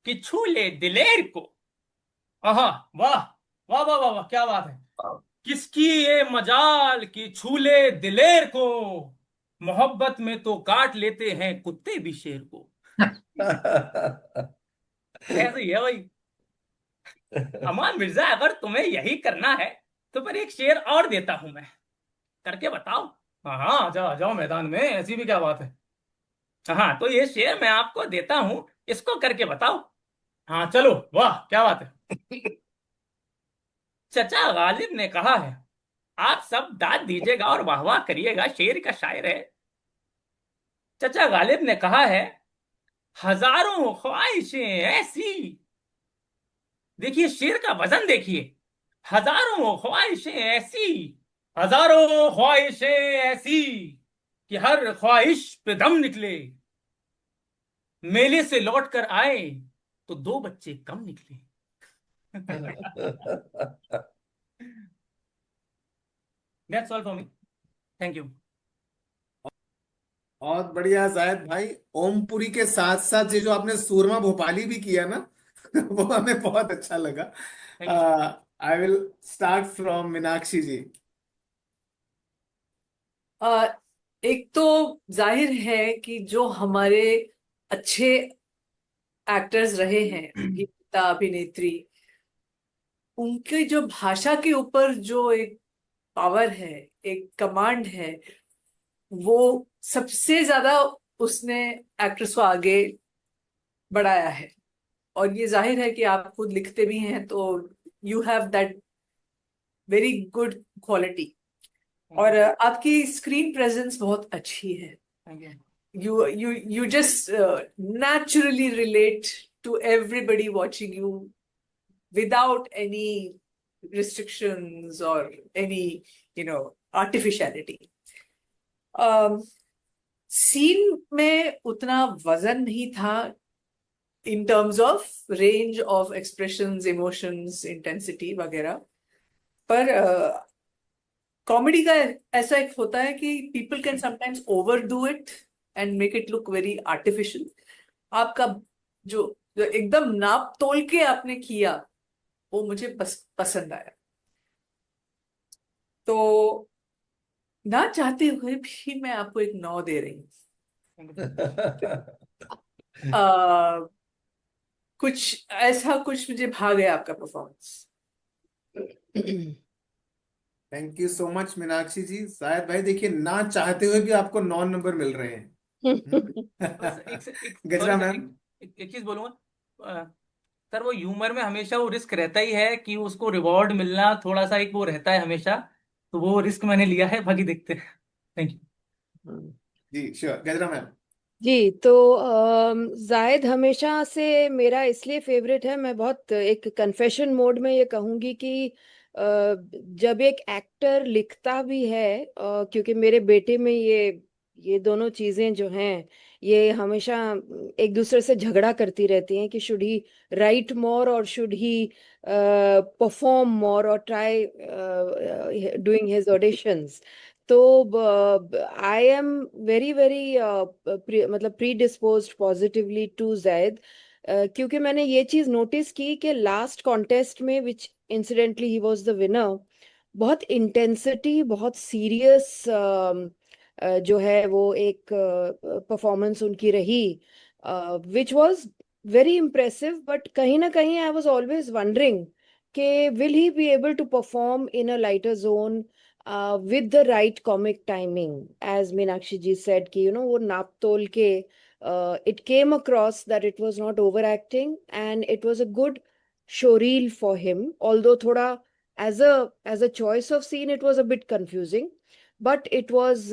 कि छू ले दिलेर को। आहा, वाह वाह वाह वाह वाह, क्या बात है। किसकी ये मजाल कि छू ले दिलेर को, मोहब्बत में तो काट लेते हैं कुत्ते भी शेर को। ऐसे ही है भाई। अमान मिर्जा, अगर तुम्हें यही करना है तो फिर एक शेर और देता हूं मैं, करके बताओ। हाँ हाँ, आ जाओ आ जाओ मैदान में, ऐसी भी क्या बात है। हाँ, तो ये शेर मैं आपको देता हूं, इसको करके बताओ। हाँ चलो, वाह क्या बात है। चचा गालिब ने कहा है, आप सब दाद दीजिएगा और वाह वाह करिएगा, शेर का शायर है। चचा गालिब ने कहा है, हजारों ख्वाहिशें ऐसी, देखिए शेर का वजन देखिए, हजारों ख्वाहिशें ऐसी, हजारों ख्वाहिशें ऐसी, कि हर ख्वाहिश पे दम निकले, मेले से लौट कर आए तो 2 बच्चे कम निकले। That's all for me. Thank you. बहुत बढ़िया जायद भाई। ओमपुरी के साथ साथ ये जो आपने सूरमा भोपाली भी किया ना वो हमें बहुत अच्छा लगा। Thank you sir. I will start from Meenakshi ji. Uh, एक तो जाहिर है कि जो हमारे अच्छे एक्टर्स रहे हैं, अभिनेता अभिनेत्री, उनके जो भाषा के ऊपर जो एक पावर है, एक कमांड है, वो सबसे ज्यादा उसने एक्ट्रेस को आगे बढ़ाया है। और ये जाहिर है कि आप खुद लिखते भी हैं, तो you have that very good quality. और आपकी स्क्रीन प्रेजेंस बहुत अच्छी है। Thank you. You just naturally relate to everybody watching you without any restrictions or any artificiality. Scene में उतना वजन नहीं था in terms of range of expressions, emotions, intensity वगैरह। पर कॉमेडी का ऐसा एक होता है कि people can sometimes overdo it and make it look very artificial। आपका जो एकदम नाप तोल के आपने किया, वो मुझे पसंद आया। तो ना चाहते हुए भी मैं आपको एक 9 दे रही हूँ। कुछ मुझे भा गया आपका performance. Thank you so much Meenakshi ji. Zaid भाई देखिए, ना चाहते हुए भी आपको 9 नंबर मिल रहे हैं। गजरा सॉरी सर, मैम। एक चीज बोलूंगा सर, वो ह्यूमर में हमेशा वो रिस्क रहता ही है कि उसको रिवॉर्ड मिलना थोड़ा सा एक वो रहता है हमेशा। तो वो रिस्क मैंने लिया है, बाकी देखते हैं। Thank you. जी श्योर। गजरा मैम। जी तो जायद हमेशा से मेरा इसलिए फेवरेट है। मैं बहुत एक कन्फेशन मोड में ये कहूंगी कि जब एक एक्टर लिखता भी है, क्योंकि मेरे बेटे में ये दोनों चीजें जो हैं, ये हमेशा एक दूसरे से झगड़ा करती रहती हैं कि शुड ही राइट मोर और शुड ही परफॉर्म मोर और ट्राई डूइंग हिज ऑडिशंस। तो आई एम वेरी वेरी मतलब प्री डिस्पोज्ड पॉजिटिवली टू जायद, क्योंकि मैंने ये चीज नोटिस की कि लास्ट कॉन्टेस्ट में which incidentally he was the winner, बहुत इंटेंसिटी, बहुत सीरियस जो है वो एक परफॉर्मेंस उनकी रही, which was very impressive. But कहीं ना कहीं आई वाज ऑलवेज वंडरिंग कि will he be able to perform in a lighter zone with the right comic timing, as Meenakshi ji said कि वो नाप तोल के it came across that it was not overacting and it was a good showreel for him, although thoda as a choice of scene it was a bit confusing, but it was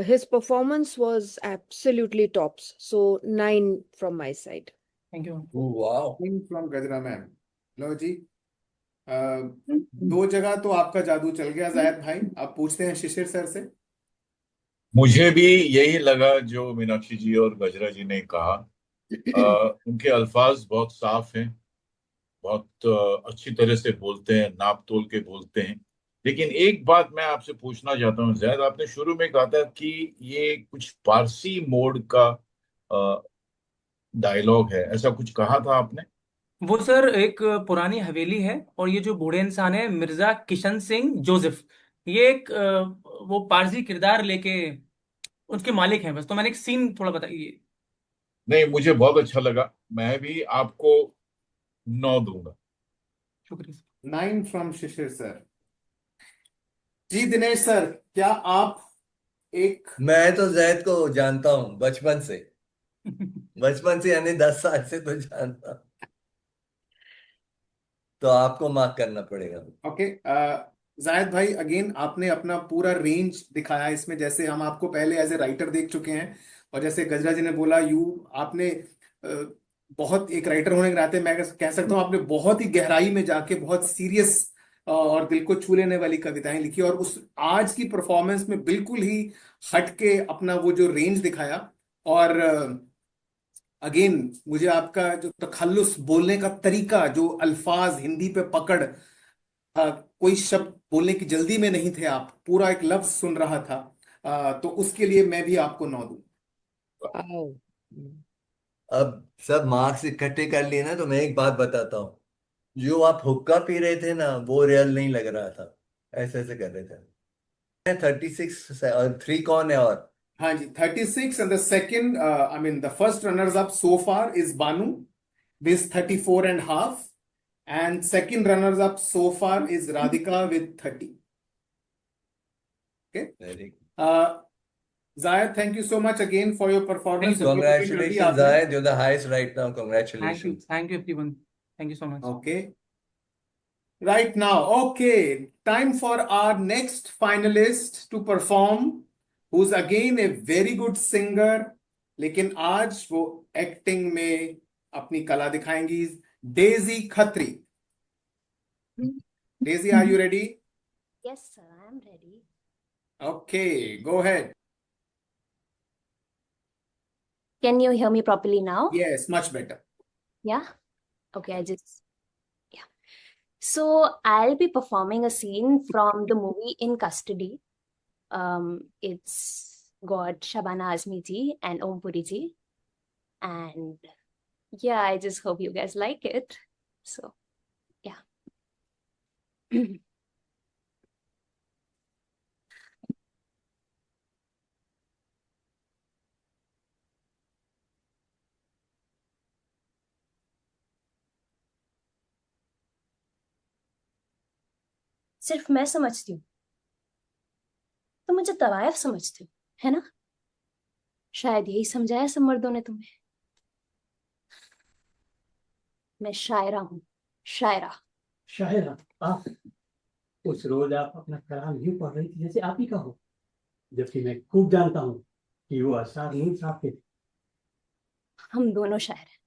his performance was absolutely tops, so 9 from my side. Thank you. वाह। From गजरा ma'am. लो जी, 2 जगह तो आपका जादू चल गया जायद भाई। आप पूछते हैं शिशिर सर से। मुझे भी यही लगा जो मीनाक्षी जी और गजरा जी ने कहा। उनके अल्फाज बहुत साफ हैं, बहुत अच्छी तरह से बोलते हैं, नाप तोल के बोलते हैं। लेकिन एक बात मैं आपसे पूछना चाहता हूँ जैद, आपने शुरू में कहा था कि ये कुछ पारसी मोड का डायलॉग है, ऐसा कुछ कहा था आपने? वो सर एक पुरानी हवेली है, और ये जो बूढ़े इंसान है मिर्जा किशन सिंह जोसेफ, ये एक वो पारसी किरदार लेके उसके मालिक हैं बस। तो मैंने एक सीन थोड़ा बताइए। नहीं, मुझे बहुत अच्छा लगा। मैं भी आपको 9 दूंगा। शुक्रिया। 9 फ्रॉम शिशिर सर। जी दिनेश सर, क्या आप एक मैं तो जैद को जानता हूँ बचपन से यानी 10 साल से तो जानता हूँ, तो आपको मार्क करना पड़ेगा। ओके। जायद भाई अगेन आपने अपना पूरा रेंज दिखाया इसमें। जैसे हम आपको पहले एज ए राइटर देख चुके हैं, और जैसे गजरा जी ने बोला आपने बहुत एक राइटर होने के नाते मैं कह सकता हूँ आपने बहुत ही गहराई में जाके बहुत सीरियस और दिल को छू लेने वाली कविताएं लिखी, और उस आज की परफॉर्मेंस में बिल्कुल ही हटके अपना वो जो रेंज दिखाया। और अगेन मुझे आपका जो तखल्लुस, बोलने का तरीका, जो अल्फाज, हिंदी पे पकड़, कोई शब्द बोलने की जल्दी में नहीं थे आप, पूरा एक लफ्ज सुन रहा था, तो उसके लिए मैं भी आपको 9 दूं। Wow. अब सब मार्क्स इकट्ठे कर लिए ना, तो मैं एक बात बताता हूँ। जो आप हुक्का पी रहे थे ना, वो रियल नहीं लग रहा था, ऐसे ऐसे कर रहे थे। 36 और 3 कौन है? और हाँ जी, 36 and the second, I mean the first runners up so far is Banu with 34 and half, and second runners up so far is Radhika with 30. Okay. Very Zayed, thank you so much again for your performance. Thank you. Improvement कर दी Congratulations, आपने. Zayed. You're the highest right now. Thank you. Congratulations. Thank you, everyone. Thank you so much. Okay. Right now, okay, time for our next finalist to perform, who's again a very good singer, लेकिन आज वो acting में अपनी कला दिखाएंगी. Daisy Khatri. Daisy, are you ready? Yes, sir, I am ready. Okay, go ahead. Can you hear me properly now? Yes, much better. Yeah? Okay, yeah. So I'll be performing a scene from the movie In Custody. It's got Shabana Azmi ji and Om Puri ji. And yeah, I just hope you guys like it. So, yeah. सिर्फ मैं समझती हूँ, तो मुझे तवायफ समझती हूँ, है ना? शायद यही समझाया सब मर्दों ने तुम्हें. मैं शायरा हूँ, शायरा. शायरा आप? उस रोज आप अपना कलाम यूं पढ़ रही थी जैसे आप ही का हो, जबकि मैं खूब जानता हूँ कि वो अशआर नूर साहब के थे. हम दोनों शायर हैं.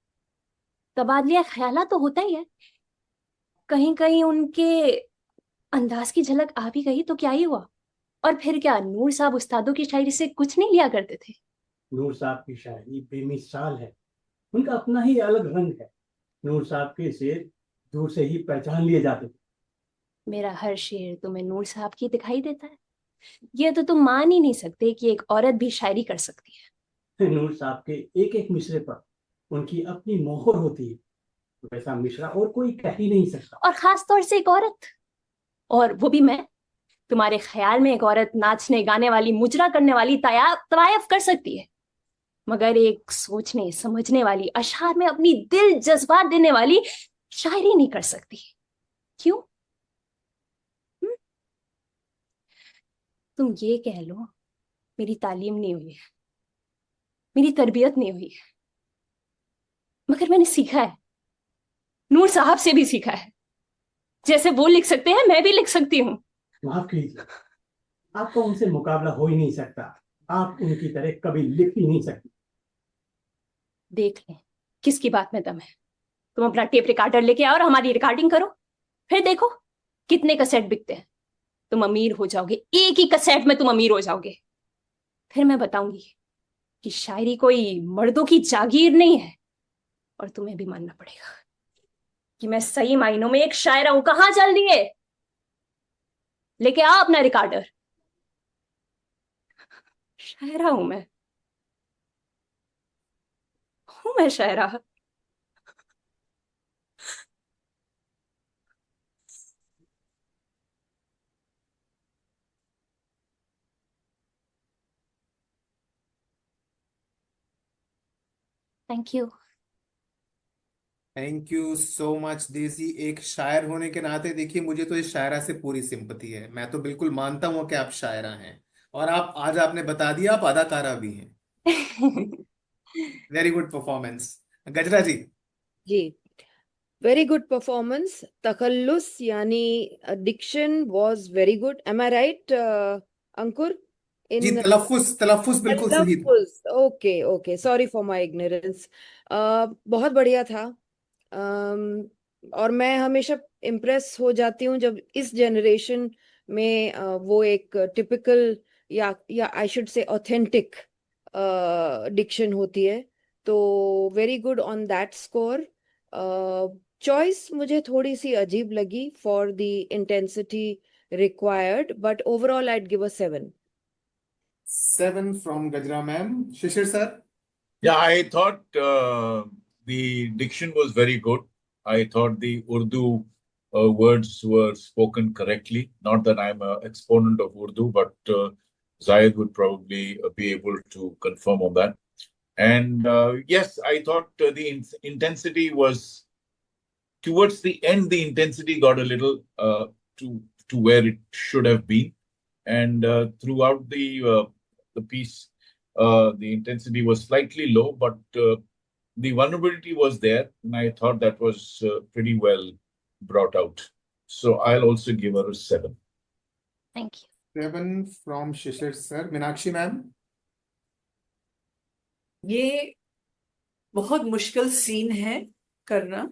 तबादला ख्याला तो होता ही है. कहीं कहीं उनके अंदाज की झलक आ भी गई तो क्या ही हुआ. और फिर क्या, नूर साहब उस्तादों की शायरी से कुछ नहीं लिया करते थे. नूर साहब की शायरी बेमिसाल है, उनका अपना ही अलग रंग है. नूर साहब के शेर दूर से ही पहचान लिए जाते थे. मेरा हर शेर तुम्हें नूर साहब की दिखाई देता है. ये तो तुम मान ही नहीं सकते कि एक औरत भी शायरी कर सकती है. नूर साहब के एक एक मिसरे पर उनकी अपनी मोहर होती है. वैसा मिसरा और कोई कह ही नहीं सकता. और खास तौर से एक औरत, और वो भी मैं. तुम्हारे ख्याल में एक औरत नाचने गाने वाली, मुजरा करने वाली तवायफ कर सकती है, मगर एक सोचने समझने वाली, अशआर में अपनी दिल जज्बात देने वाली शायरी नहीं कर सकती. क्यों? तुम ये कह लो मेरी तालीम नहीं हुई है, मेरी तरबियत नहीं हुई है, मगर मैंने सीखा है. नूर साहब से भी सीखा है. जैसे वो लिख सकते हैं, मैं भी लिख सकती हूँ. माफ कीजिए, आपका उनसे मुकाबला हो ही नहीं सकता. आप उनकी तरह कभी लिख ही नहीं सकते. देख लें किसकी बात में दम है. तुम अपना टेप रिकॉर्डर लेके आओ और हमारी रिकॉर्डिंग करो, फिर देखो कितने कैसेट बिकते हैं. तुम अमीर हो जाओगे, एक ही कैसेट में तुम अमीर हो जाओगे. फिर मैं बताऊंगी कि शायरी कोई मर्दों की जागीर नहीं है. और तुम्हें भी मानना पड़ेगा कि मैं सही मायनों में एक शायरा हूं. कहां चल दिए? लेके आओ अपना रिकॉर्डर. शायरा हूं मैं, हूं मैं शायरा. Thank you. Thank you so much Daisy. एक शायर होने के नाते देखिए, मुझे तो इस शायरा से पूरी सिंपथी है. मैं तो बिल्कुल मानता हूं कि आप शायरा हैं, और आप आज आपने बता दिया आप अदाकारा भी हैं. Very good performance. Gajra ji. जी, वेरी गुड परफॉर्मेंस. तखल्लुस यानी diction was very good. Am I right Ankur? जी, इन तलफ्फुज बिल्कुल सही था. तलफ्फुज. Okay okay, sorry for my ignorance. बहुत बढ़िया था. और मैं हमेशा इम्प्रेस हो जाती हूँ जब इस जनरेशन में वो एक टिपिकल या I should say authentic diction होती है. तो very good on that score. Choice मुझे थोड़ी सी अजीब लगी for the intensity required, but overall I'd give a 7. 7 from Gajra ma'am. Shishir sir. Yeah, I thought the diction was very good. I thought the Urdu words were spoken correctly. Not that I'm an exponent of Urdu, but Zayed would probably be able to confirm on that. And yes, I thought the intensity was towards the end. The intensity got a little to where it should have been, and throughout the piece, the intensity was slightly low, but the vulnerability was there, and I thought that was pretty well brought out. So I'll also give her a 7. Thank you. 7 from Shishir sir. Meenakshi ma'am. ये बहुत मुश्किल scene है करना,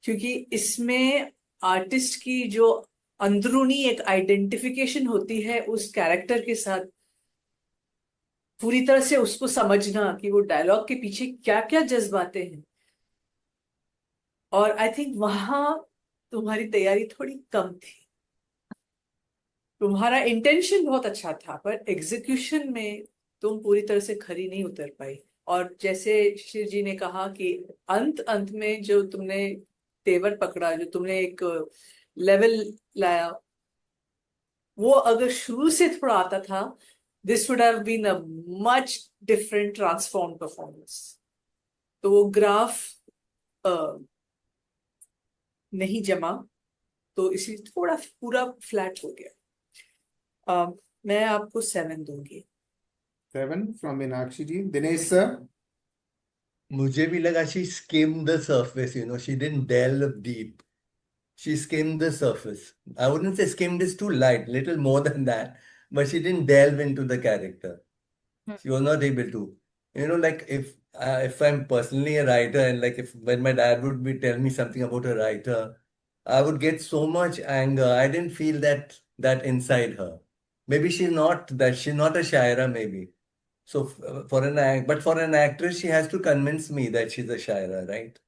क्योंकि इसमें artist की जो अंदरूनी एक आइडेंटिफिकेशन होती है उस कैरेक्टर के साथ, पूरी तरह से उसको समझना कि वो डायलॉग के पीछे क्या क्या जज्बाते हैं। और आई थिंक वहां तुम्हारी तैयारी थोड़ी कम थी। तुम्हारा इंटेंशन बहुत अच्छा था, पर एग्जीक्यूशन में तुम पूरी तरह से खरी नहीं उतर पाई। और जैसे शिव जी ने कहा कि अंत में जो तुमने तेवर पकड़ा, जो तुमने एक लेवल लाया, वो अगर शुरू से थोड़ा आता था, this would have been a much different transform performance. तो वो ग्राफ नहीं जमा, तो इसी थोड़ा पूरा फ्लैट हो गया। मैं आपको 7 दूंगी। 7 from Meenakshi ji. Dinesh sir. मुझे भी लगा she skimmed the surface, she didn't delve deep. She skimmed the surface. I wouldn't say skimmed is too light, little more than that, but she didn't delve into the character. She was not able to. Like if I'm personally a writer, and like when my dad would be telling me something about a writer, I would get so much anger. I didn't feel that inside her. Maybe she's not a shaira, maybe. So for an actress, she has to convince me that she's a shaira, right?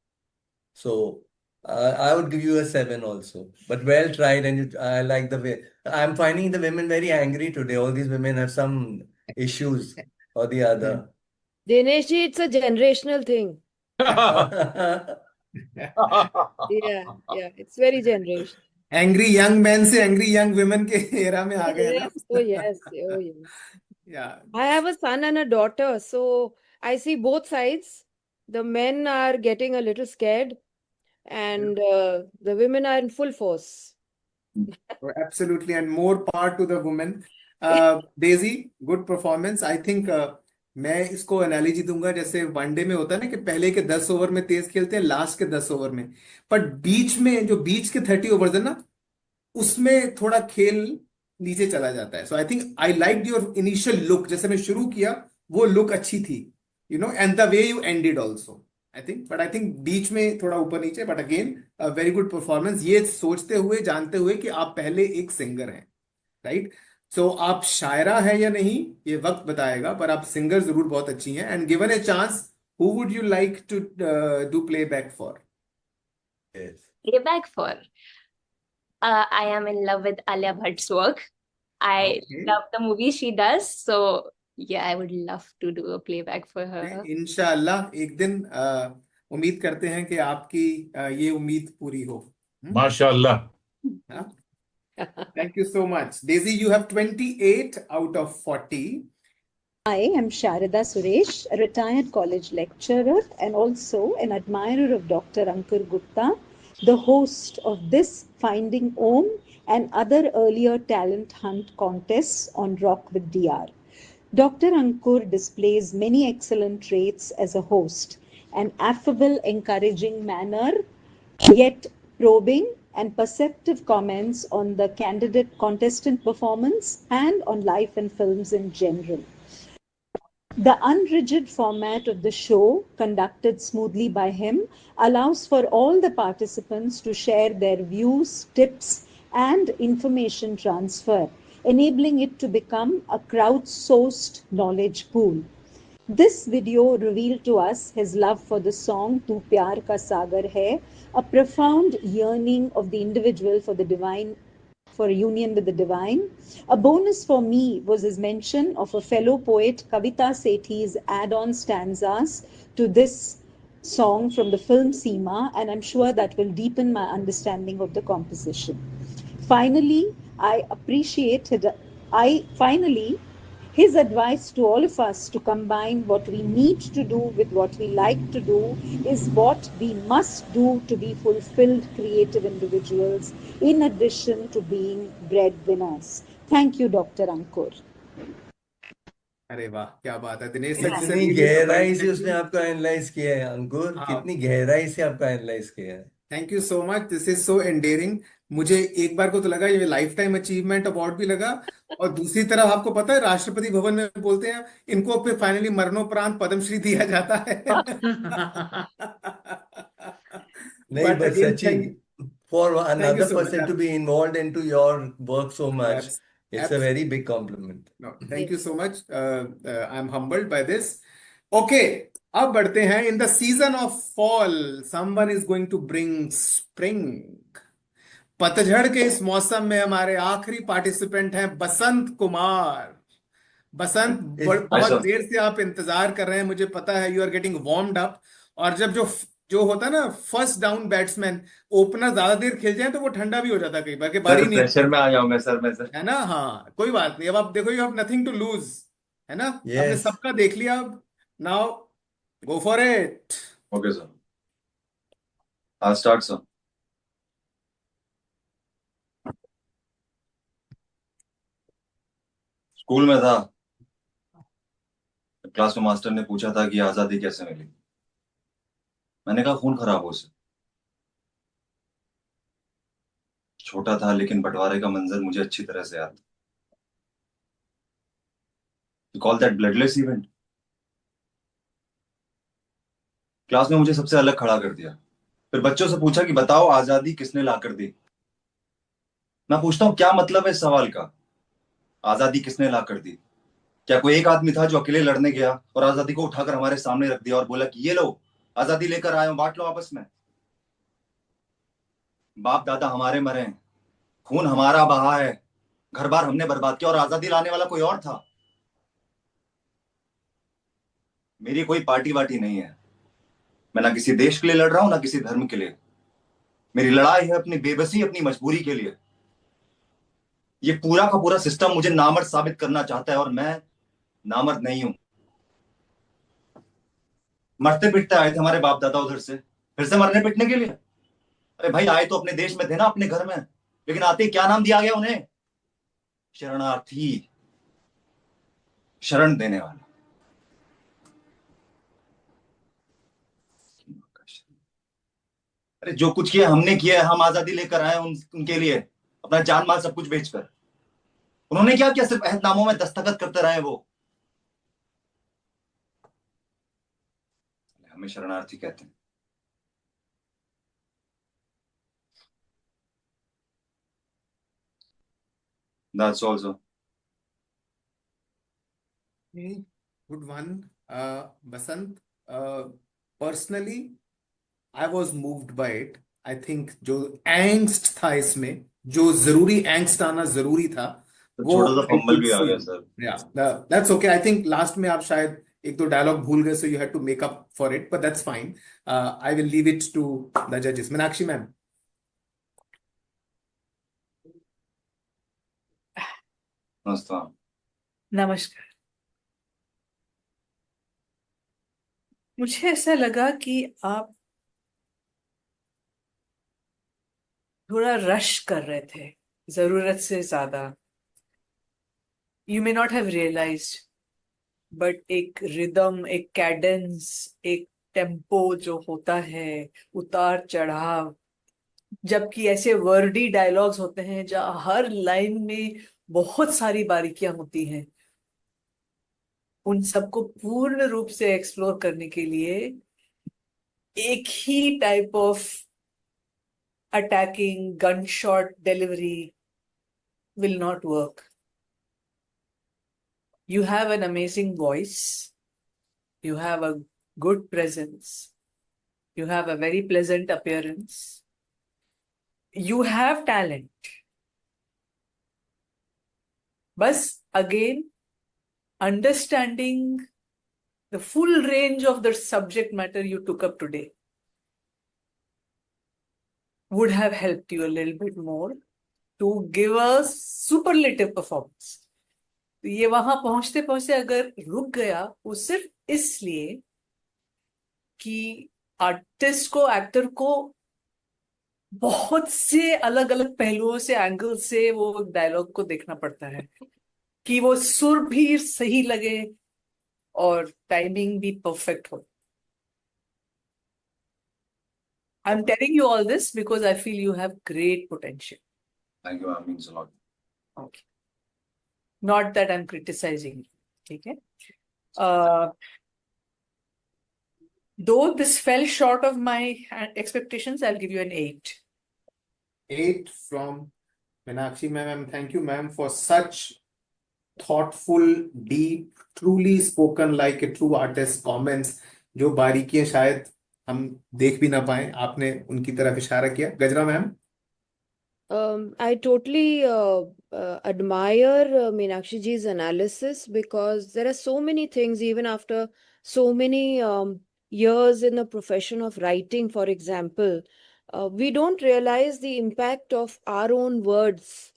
So I would give you a 7 also. But well tried, and I like the way. I'm finding the women very angry today. All these women have some issues or the other. Dinesh ji, it's a generational thing. Yeah, it's very generational. Angry young men से angry young women के era में आ गए ना। Yes, oh yes. Yeah. I have a son and a daughter, so I see both sides. The men are getting a little scared, and the women are in full force. Absolutely, and more power to the women. Daisy, good performance. I think मैं इसको analogy दूंगा, जैसे one day में होता है ना कि पहले के 10 ओवर में तेज खेलते हैं, लास्ट के 10 ओवर में, पर बीच में जो बीच के 30 ओवर्स है ना, उसमें थोड़ा खेल नीचे चला जाता है। So I think I like your initial look, जैसे मैं शुरू किया वो लुक अच्छी थी, and the way you ended also, I think बीच में थोड़ा ऊपर नीचे, but again very good performance, ये सोचते हुए जानते हुए कि आप पहले एक सिंगर हैं, राइट? सो आप शायरा है या नहीं ये वक्त बताएगा, पर आप सिंगर जरूर बहुत अच्छी हैं। And given a chance, who would you like to do playback for? Playback for I am in love with Alia Bhatt's work. I love the movies she does, so yeah, I would love to do a playback for her. इंशाअल्लाह एक दिन उम्मीद करते हैं कि आपकी ये उम्मीद पूरी हो। Mashallah. Thank you so much. Daisy, you have 28 out of 40. I am Sharada Suresh, a retired college lecturer and also an admirer of Dr. Ankur Gupta, the host of this Finding Om and other earlier talent hunt contests on Rock with DR. Dr. Ankur displays many excellent traits as a host, an affable, encouraging manner, yet probing and perceptive comments on the candidate contestant performance and on life and films in general. The unrigid format of the show, conducted smoothly by him, allows for all the participants to share their views, tips, and information transfer, enabling it to become a crowdsourced knowledge pool. This video revealed to us his love for the song Tu Pyar Ka Sagar Hai, a profound yearning of the individual for the divine for a union with the divine. A bonus for me was his mention of a fellow poet, Kavita Sethi's add-on stanzas to this song from the film Seema, and I'm sure that will deepen my understanding of the composition. Finally, his advice to all of us to combine what we need to do with what we like to do is what we must do to be fulfilled creative individuals, in addition to being breadwinners. Thank you, Dr. Ankur. अरे वाह, क्या बात है Dinesh sir, कितनी गहराई से उसने आपका एनालाइज किया है अंकुर, कितनी गहराई से आपका एनालाइज किया है। Thank you so much, this is so endearing. मुझे एक बार को तो लगा ये लाइफ टाइम अचीवमेंट अवार्ड भी लगा, और दूसरी तरफ आपको पता है राष्ट्रपति भवन में बोलते हैं इनको फिर फाइनली मरणोपरांत पद्मश्री दिया जाता है। नहीं, But but again, Sachi, for thank you another so much. person to be involved into your work so much, it's a very big compliment. No, thank you so much. I'm humbled by this. Okay, अब बढ़ते हैं। In the season of fall, someone is going to bring spring. पतझड़ के इस मौसम में हमारे आखिरी पार्टिसिपेंट हैं बसंत कुमार। बसंत, बहुत देर से आप इंतजार कर रहे हैं, मुझे पता है। You are getting warmed up, और जब जो होता है ना फर्स्ट डाउन बैट्समैन, ओपनर ज्यादा देर खेल जाए तो वो ठंडा भी हो जाता है कई बार, कि बारी नहीं प्रेशर में आ जाऊंगा सर मैं, सर है ना। हाँ, कोई बात नहीं। अब आप देखो, you have nothing to lose, है ना। Yes. आपने सबका देख लिया, अब now go for it. Okay sir, I start sir. School में था, क्लास में मास्टर ने पूछा था कि आजादी कैसे मिली। मैंने कहा खून खराबों से। छोटा था लेकिन बंटवारे का मंजर मुझे अच्छी तरह से याद। You call that bloodless event? Class में मुझे सबसे अलग खड़ा कर दिया, फिर बच्चों से पूछा कि बताओ आजादी किसने लाकर दी। मैं पूछता हूं क्या मतलब है इस सवाल का, आजादी किसने लाकर दी? क्या कोई एक आदमी था जो अकेले लड़ने गया और आजादी को उठाकर हमारे सामने रख दिया और बोला कि ये लो आजादी लेकर आए हो, बांट लो आपस में। बाप दादा हमारे मरे हैं, खून हमारा बहा है, घर बार हमने बर्बाद किया, और आजादी लाने वाला कोई और था। मेरी कोई पार्टी वार्टी नहीं है, मैं ना किसी देश के लिए लड़ रहा हूं ना किसी धर्म के लिए। मेरी लड़ाई है अपनी बेबसी, अपनी मजबूरी के लिए। ये पूरा का पूरा सिस्टम मुझे नामर्द साबित करना चाहता है, और मैं नामर्द नहीं हूं। मरते पिटते आए थे हमारे बाप दादा उधर से, फिर से मरने पिटने के लिए। अरे भाई, आए तो अपने देश में थे ना, अपने घर में, लेकिन आते ही क्या नाम दिया गया उन्हें? शरणार्थी, शरण देने वाला। अरे जो कुछ किया हमने किया, हम आजादी लेकर आए उनके लिए, अपना जान माल सब कुछ बेचकर। उन्होंने क्या किया? सिर्फ अहदनामों में दस्तखत करते रहे वो। हमें शरणार्थी कहते हैं। That's also good one. Basant, personally I was moved by it. I think जो एंग्स्ट था इसमें, जो जरूरी एंग्स्ट आना जरूरी था, वो छोटा सा फंबल भी आ गया सर। या that's okay. I think last में आप शायद एक दो डायलॉग भूल गए, so you had to make up for it, but that's fine. I will leave it to the जजेस। मीनाक्षी मैम। नमस्कार। मुझे ऐसा लगा कि आप थोड़ा रश कर रहे थे, जरूरत से ज्यादा। You may not have realised, but एक रिदम, एक कैडेंस, एक टेम्पो जो होता है, उतार चढ़ाव, जबकि ऐसे वर्डी डायलॉग्स होते हैं जहाँ हर लाइन में बहुत सारी बारीकियां होती हैं, उन सबको पूर्ण रूप से एक्सप्लोर करने के लिए एक ही type of attacking gunshot delivery will not work. You have an amazing voice. You have a good presence. You have a very pleasant appearance. You have talent. बस again understanding the full range of the subject matter you took up today would have helped you a little bit more to give a superlative performance. तो ये वहां पहुंचते पहुंचते अगर रुक गया वो सिर्फ इसलिए कि आर्टिस्ट को, एक्टर को बहुत से अलग अलग पहलुओं से, एंगल से वो डायलॉग को देखना पड़ता है कि वो सुर भी सही लगे और टाइमिंग भी परफेक्ट हो. I'm telling you all this because I feel you have great potential. Thank you, that means a lot. Okay. Not that I'm criticizing you. Okay. Though this fell short of my expectations, I'll give you an 8. 8 from Meenakshi ma'am. And thank you, ma'am, for such thoughtful, deep, truly spoken like a true artist comments. जो बारीकियां शायद हम देख भी ना पाए, आपने उनकी तरफ इशारा किया. गजरा ma'am. I totally admire Meenakshi ji's analysis because there are so many things, even after so many years in the profession of writing, for example, we don't realize the impact of our own words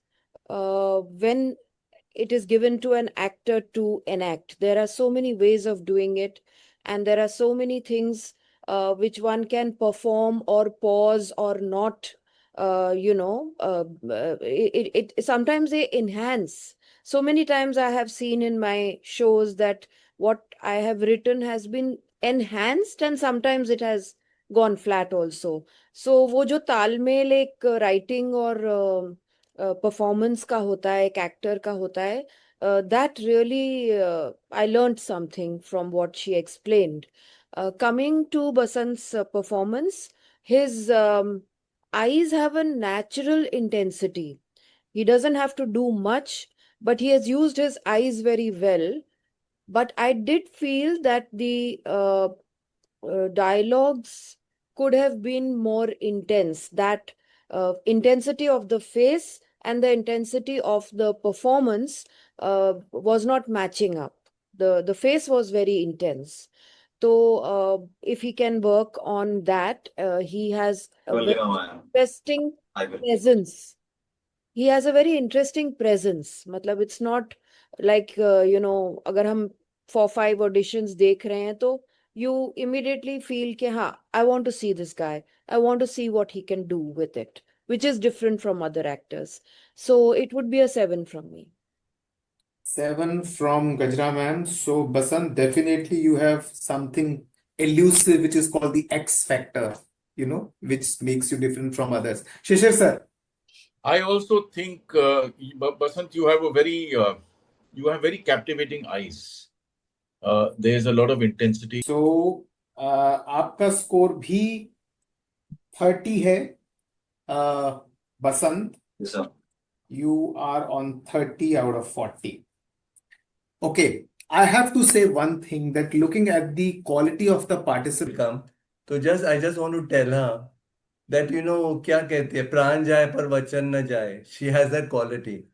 when it is given to an actor to enact. There are so many ways of doing it, and there are so many things which one can perform or pause or not. Sometimes they enhance. So many times I have seen in my shows that what I have written has been enhanced, and sometimes it has gone flat also. So वो जो तालमेल एक writing और performance का होता है, एक actor का होता है, that really I learned something from what she explained. Coming to Basant's performance, his eyes have a natural intensity. He doesn't have to do much, but he has used his eyes very well. But I did feel that the dialogues could have been more intense. That intensity of the face and the intensity of the performance was not matching up. The face was very intense. So if he can work on that, he has a very interesting presence. He has a very interesting presence. मतलब it's not like अगर हम 4-5 auditions देख रहे हैं तो you immediately feel कि हाँ, I want to see this guy. I want to see what he can do with it, which is different from other actors. So it would be a 7 from me. 7 from Gajra ma'am. So Basant, definitely you have something elusive which is called the X factor, which makes you different from others. Shishir sir. I also think, Basant, you have very captivating eyes. There's a lot of intensity. So आपका score भी 30 है. Basant, Yes, sir. you are on 30 out of 40. Okay, I have to say one thing, that looking at the quality of the participant. Come. So I just want to tell her that क्या कहते हैं, प्राण जाए पर वचन न जाए. She has that quality.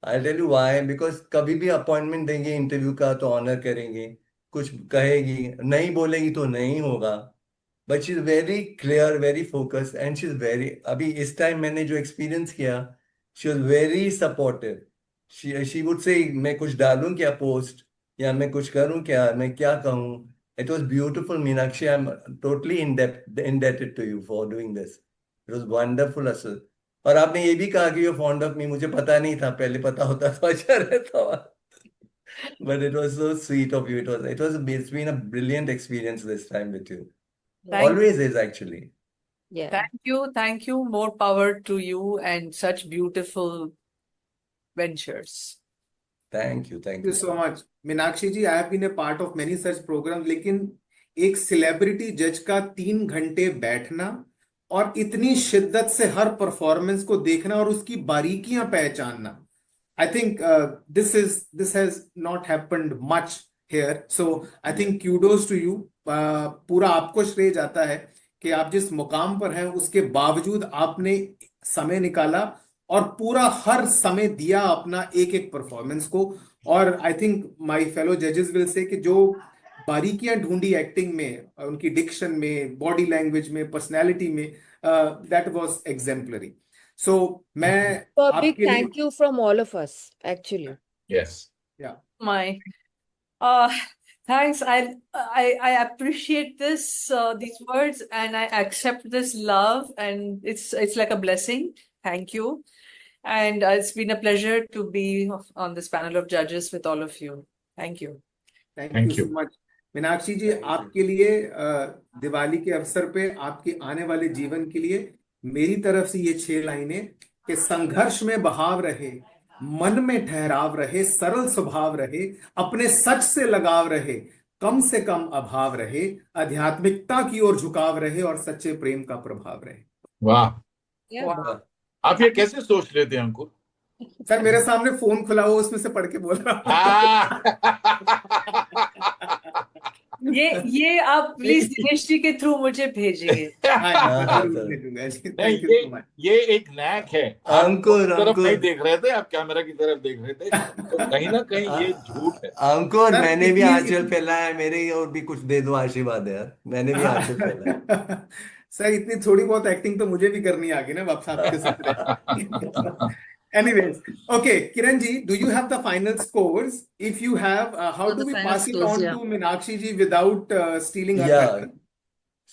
I'll tell you why. Because कभी भी अपॉइंटमेंट देंगे इंटरव्यू का तो ऑनर करेंगे, कुछ कहेगी, नहीं बोलेगी तो नहीं होगा. But she's very clear, very focused, and she's very. अभी इस टाइम मैंने जो एक्सपीरियंस किया, she was very supportive. She would say मैं कुछ डालूं क्या पोस्ट, या मैं कुछ करूं क्या, मैं क्या कहूं. It was beautiful, Meenakshi. I'm totally indebted to you for doing this. It was wonderful, Asul. और आपने ये भी कहा कि you're fond of me. मुझे पता नहीं था, पहले पता होता तो अच्छा रहता. But it was so sweet of you. It's been a brilliant experience this time with you. Always is, actually. Yeah. Thank you. More power to you and such beautiful ventures. Thank you. Thank you so much. Meenakshi ji, I have been a part of many such programs, लेकिन एक celebrity जज का 3 घंटे बैठना और इतनी शिद्दत से हर परफॉर्मेंस को देखना और उसकी बारीकियां पहचानना, I think this has not happened much here. So I think kudos to you. पूरा आपको श्रेय जाता है कि आप जिस मुकाम पर हैं उसके बावजूद आपने समय निकाला और पूरा हर समय दिया अपना एक एक परफॉर्मेंस को। और आई थिंक माय फेलो जजेस विल से कि जो बारीकियां ढूंढी एक्टिंग में, उनकी डिक्शन में, बॉडी लैंग्वेज में, पर्सनैलिटी में, दैट वाज एग्जेम्पलरी। सो मैं So a big आपके लिए, thank you from all of us, actually. Yes. या My thanks. I appreciate these words, and I accept this love, and it's like a blessing. Thank you. And it's been a pleasure to be on this panel of judges with all of you. Thank you. Thank you Thank so you. Much. Meenakshi ji, आपके लिए दिवाली के अवसर पे, आपके आने वाले जीवन के लिए मेरी तरफ से ये 6 लाइनें कि संघर्ष में बहाव रहे, मन में ठहराव रहे, सरल स्वभाव रहे, अपने सच से लगाव रहे, कम से कम अभाव रहे, आध्यात्मिकता की ओर झुकाव रहे और सच्चे प्रेम का प्रभाव रहे। वाह, Wow. आप ये कैसे सोच रहे थे अंकुर? सर, मेरे सामने फोन खुला हुआ, उसमें से पढ़ के बोल रहा हूँ। ये आप प्लीज दिनेश जी के थ्रू मुझे भेजिए। थैंक नहीं, यू सो मच। ये एक नैक है। आप अंकुर, उस तरफ नहीं अंकुर। देख रहे थे, आप कैमरा की तरफ देख रहे थे, तो कहीं ना कहीं ये झूठ है। अंकुर, सर, मैंने भी इतनी- आंचल फैलाया है, मेरे और भी कुछ दे दो आशीर्वाद यार, मैंने भी आंचल फैलाया। सर, इतनी थोड़ी बहुत एक्टिंग तो मुझे भी करनी आ गई ना, वापस आपके साथ। Anyways, okay, Kiran ji, do you have the final scores? If you have, how do we pass it on to Meenakshi ji without stealing her Yeah. thunder?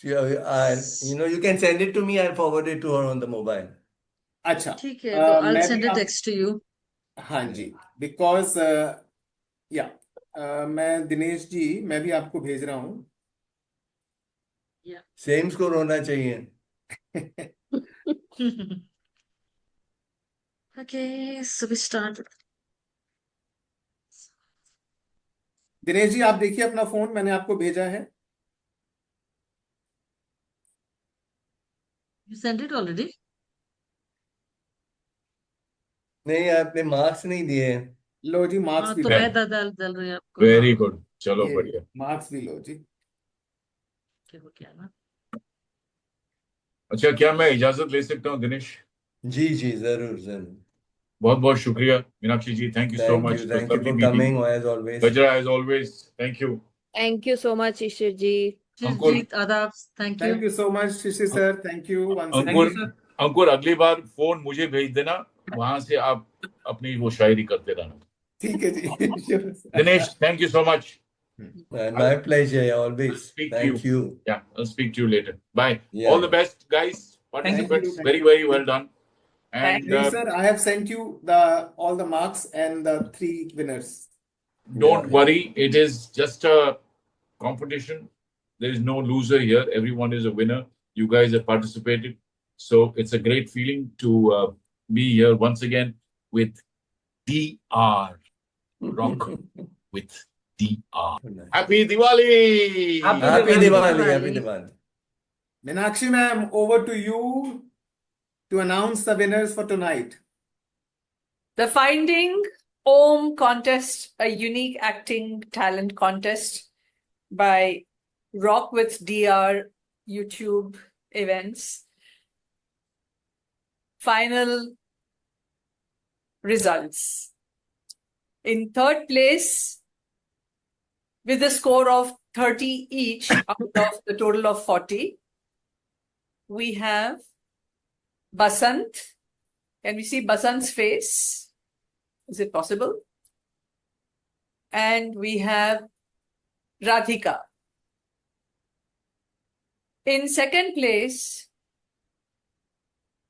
Sure, you can send it to me, I'll forward it to her on the mobile. अच्छा, ठीक है, तो I'll मैं send भी a आप, text to you. हाँ जी, because या मैं दिनेश जी, मैं भी आपको भेज रहा हूँ। सेम स्कोर होना चाहिए। Okay, so we start. Dinesh ji, आप देखिए अपना फोन, मैंने आपको भेजा है। You sent it already? नहीं, आपने मार्क्स नहीं दिए। लो जी, मार्क्स हाँ, भी तो लो। मैं डाल रही हूँ आपको। वेरी गुड, चलो ये बढ़िया। मार्क्स भी लो जी। क्या हो गया ना? अच्छा, क्या मैं इजाजत ले सकता हूँ दिनेश? जी जी, जरूर जरूर। बहुत बहुत शुक्रिया Meenakshi ji, thank you so Thank much. you, thank you for coming as always. Gajra as always, thank you. Thank you so much, Ishir ji. Ankur, Shishjit, आदाब, thank you. Thank you so much Shishir sir, thank you once Ankur, again. Ankur अगली बार phone मुझे भेज देना, वहां से आप अपनी वो शायरी करते रहना। ठीक है जी। Sure, sir. Dinesh, thank you so much. My pleasure, always. Speak to Thank you. Yeah, I'll speak to you later. Bye. Yeah. All the best, guys. Participants, Thank very, you. very well done. And Hey, sir, I have sent you all the marks and the 3 winners. don't Yeah. worry, it is just a competition. There is no loser here. Everyone is a winner. You guys have participated. So it's a great feeling to be here once again with DR. Rock with DR. Happy Diwali! Happy Diwali, happy Diwali. Meenakshi ma'am, over to you to announce the winners for tonight. The Finding Om contest, a unique acting talent contest by Rock with DR YouTube events. Final results. In third place, with a score of 30 each out of the total of 40, we have Basant. Can we see Basant's face? Is it possible? And we have Radhika. In second place,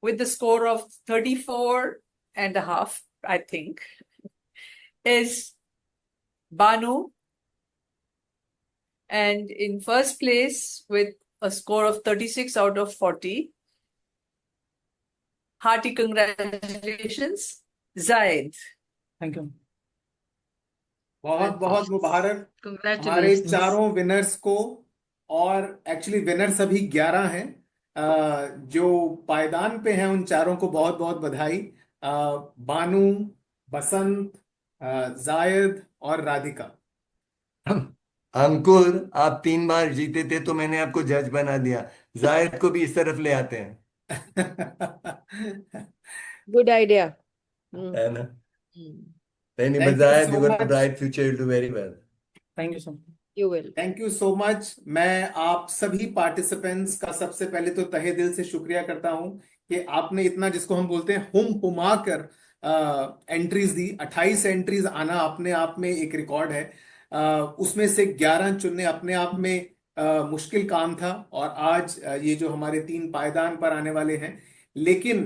with the score of 34 and a half, I think, is Banu. And in first place, with a score of 36 out of 40, hearty congratulations, Zaid. Thank you. बहुत बहुत मुबारक हमारे Congratulations. चारों winners को। और actually winner सभी 11 हैं। जो पायदान पे हैं उन चारों को बहुत बहुत बधाई। बानू, बसंत, जायद और राधिका। अंकुर, आप 3 बार जीते थे तो मैंने आपको जज बना दिया। जायद को भी इस तरफ ले आते हैं। Good idea. है ना? Hmm. नहीं Thank मजा you आया. so You got a much. bright future. You'll do very well. Thank you so much. You will. Thank you so much. मैं आप सभी पार्टिसिपेंट्स का सबसे पहले तो तहे दिल से शुक्रिया करता हूं कि आपने इतना, जिसको हम बोलते हैं हुमा कर एंट्रीज दी. 28 एंट्रीज आना अपने आप में एक रिकॉर्ड है. उसमें से 11 चुनने अपने आप में मुश्किल काम था. और आज ये जो हमारे 3 पायदान पर आने वाले हैं. लेकिन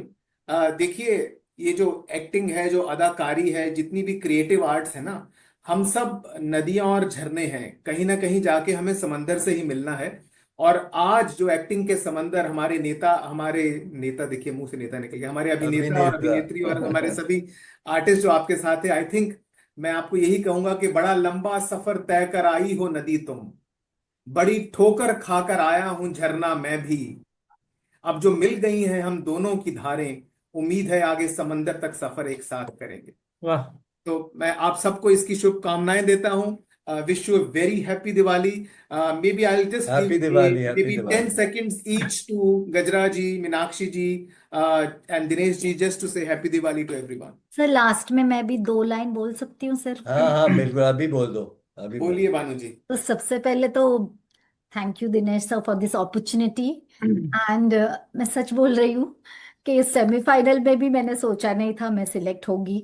देखिए, ये जो एक्टिंग है, जो अदाकारी है, जितनी भी क्रिएटिव आर्ट्स है ना, हम सब नदियां और झरने हैं. कहीं ना कहीं जाके हमें समंदर से ही मिलना है. और आज जो एक्टिंग के समंदर हमारे नेता देखिए, मुंह से नेता निकल गया, हमारे अभिनेता और अभिनेत्री और हमारे सभी आर्टिस्ट जो आपके साथ है, आई थिंक मैं आपको यही कहूंगा कि बड़ा लंबा सफर तय कर आई हो नदी तुम, बड़ी ठोकर खाकर आया हूं झरना मैं भी. अब जो मिल गई हैं हम दोनों की धारें, उम्मीद है आगे समंदर तक सफर एक साथ करेंगे. वाह. तो मैं आप सबको इसकी शुभकामनाएं देता हूं. Wish you very happy Diwali. May be I will just Happy Diwali. Happy maybe 10 Diwali. seconds each to Gajra ji, Meenakshi ji, and Dinesh ji, just to say happy Diwali to everyone. Sir last में मैं भी 2 line बोल सकती हूँ sir? हाँ बिल्कुल. अभी बोल दो. अभी बोल बोलिए दो. बानू जी. तो सबसे पहले तो thank you Dinesh sir for this opportunity. And मैं सच बोल रही हूँ कि सेमीफाइनल में भी मैंने सोचा नहीं था मैं सिलेक्ट होगी,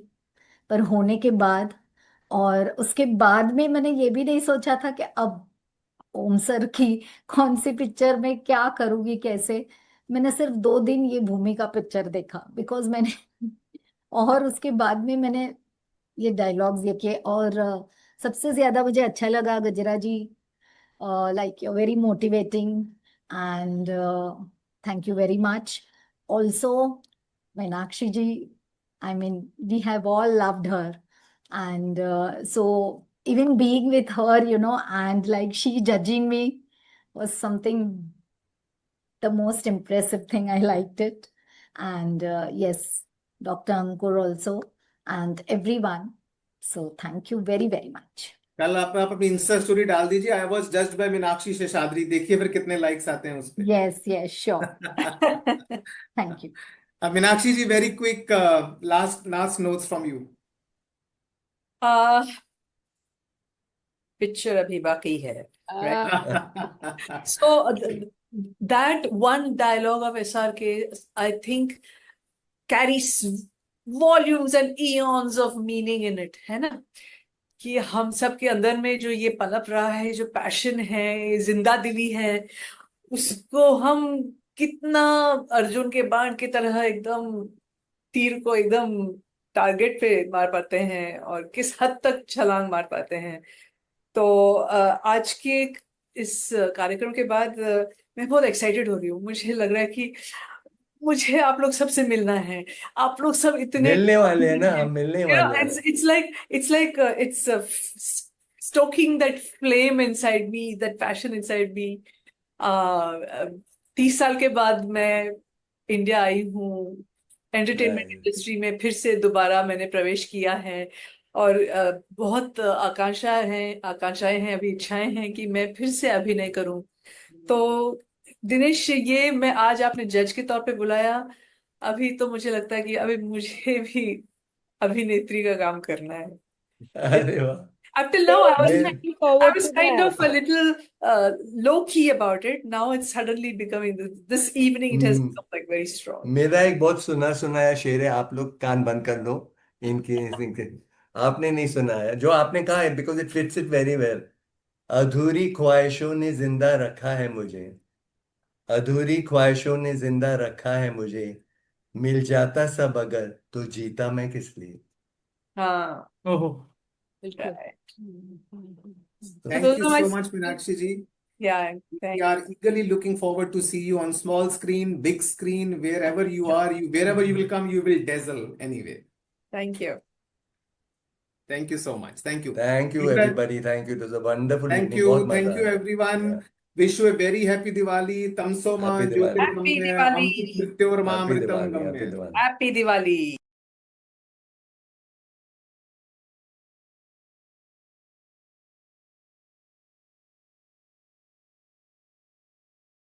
पर होने के बाद और उसके बाद में मैंने ये भी नहीं सोचा था कि अब ओम सर की कौन सी पिक्चर में क्या करूँगी कैसे. मैंने सिर्फ 2 दिन ये भूमिका पिक्चर देखा बिकॉज मैंने और उसके बाद में मैंने ये डायलॉग्स देखे. और सबसे ज्यादा मुझे अच्छा लगा Gajra ji, like you very motivating and thank you very much. Also Meenakshi ji, I mean, we have all loved her. And so even being with her, you know, and like she judging me was something, the most impressive thing. I liked it. And yes, Dr. Ankur also and everyone. So thank you very, very much. कल आप अपनी Insta story डाल दीजिए, I was judged bye Meenakshi Seshadri. देखिए फिर कितने likes आते हैं उस पे. Yes, yes, sure. Thank you. Meenakshi ji, very quick last notes from you. Picture अभी बाकी है, right? So that one dialogue of SRK, I think, carries volumes and eons of meaning in it, है ना? कि हम सब के अंदर में जो ये पनप रहा है, जो पैशन है, जिंदा दिली है, उसको हम कितना अर्जुन के बाण की तरह एकदम तीर को एकदम टारगेट पे मार पाते हैं और किस हद तक छलांग मार पाते हैं. तो आज के इस कार्यक्रम के बाद मैं बहुत एक्साइटेड हो रही हूँ. मुझे लग रहा है कि मुझे आप लोग सबसे मिलना है. आप लोग सब इतने मिलने वाले हैं ना, हम मिलने वाले हैं. it's stoking that flame inside me, that passion inside me. 30 साल के बाद मैं इंडिया आई हूँ, एंटरटेनमेंट इंडस्ट्री में फिर से दोबारा मैंने प्रवेश किया है और बहुत आकांक्षाएं हैं, अभी इच्छाएं हैं कि मैं फिर से अभिनय करूं. तो दिनेश, ये मैं आज आपने जज के तौर पे बुलाया, अभी तो मुझे लगता है कि अभी मुझे भी अभिनेत्री का काम करना है. अरे वाह. Up till now, I Looking forward was to kind that. of a little low key about it. Now it's suddenly becoming this evening. It has become like very strong. मेरा एक बहुत सुनाया शेर है, आप लोग कान बंद कर लो. इनके आपने नहीं सुनाया जो आपने कहा है, because it fits it very well. अधूरी ख्वाहिशों ने जिंदा रखा है मुझे, अधूरी ख्वाहिशों ने जिंदा रखा है मुझे, मिल जाता सब अगर तो जीता मैं किस लिए. हाँ. ओहो. Right. Thank you so much, Meenakshi ji. Yeah, We are eagerly looking forward to see you on small screen, big screen, wherever you are, wherever you will come, you will dazzle anyway. Thank you. Thank you so much. Thank you. Thank you everybody. Thank you. It was a wonderful Thank evening. you. बहुत मजा Thank you आया. everyone. Yeah. Wish you a very happy Diwali. Tamsoma Happy Diwali. Happy Jyotirgamya Diwali. Amrit Mrityurma Happy Amritam Diwali. Happy Gamya. Diwali. Happy Diwali.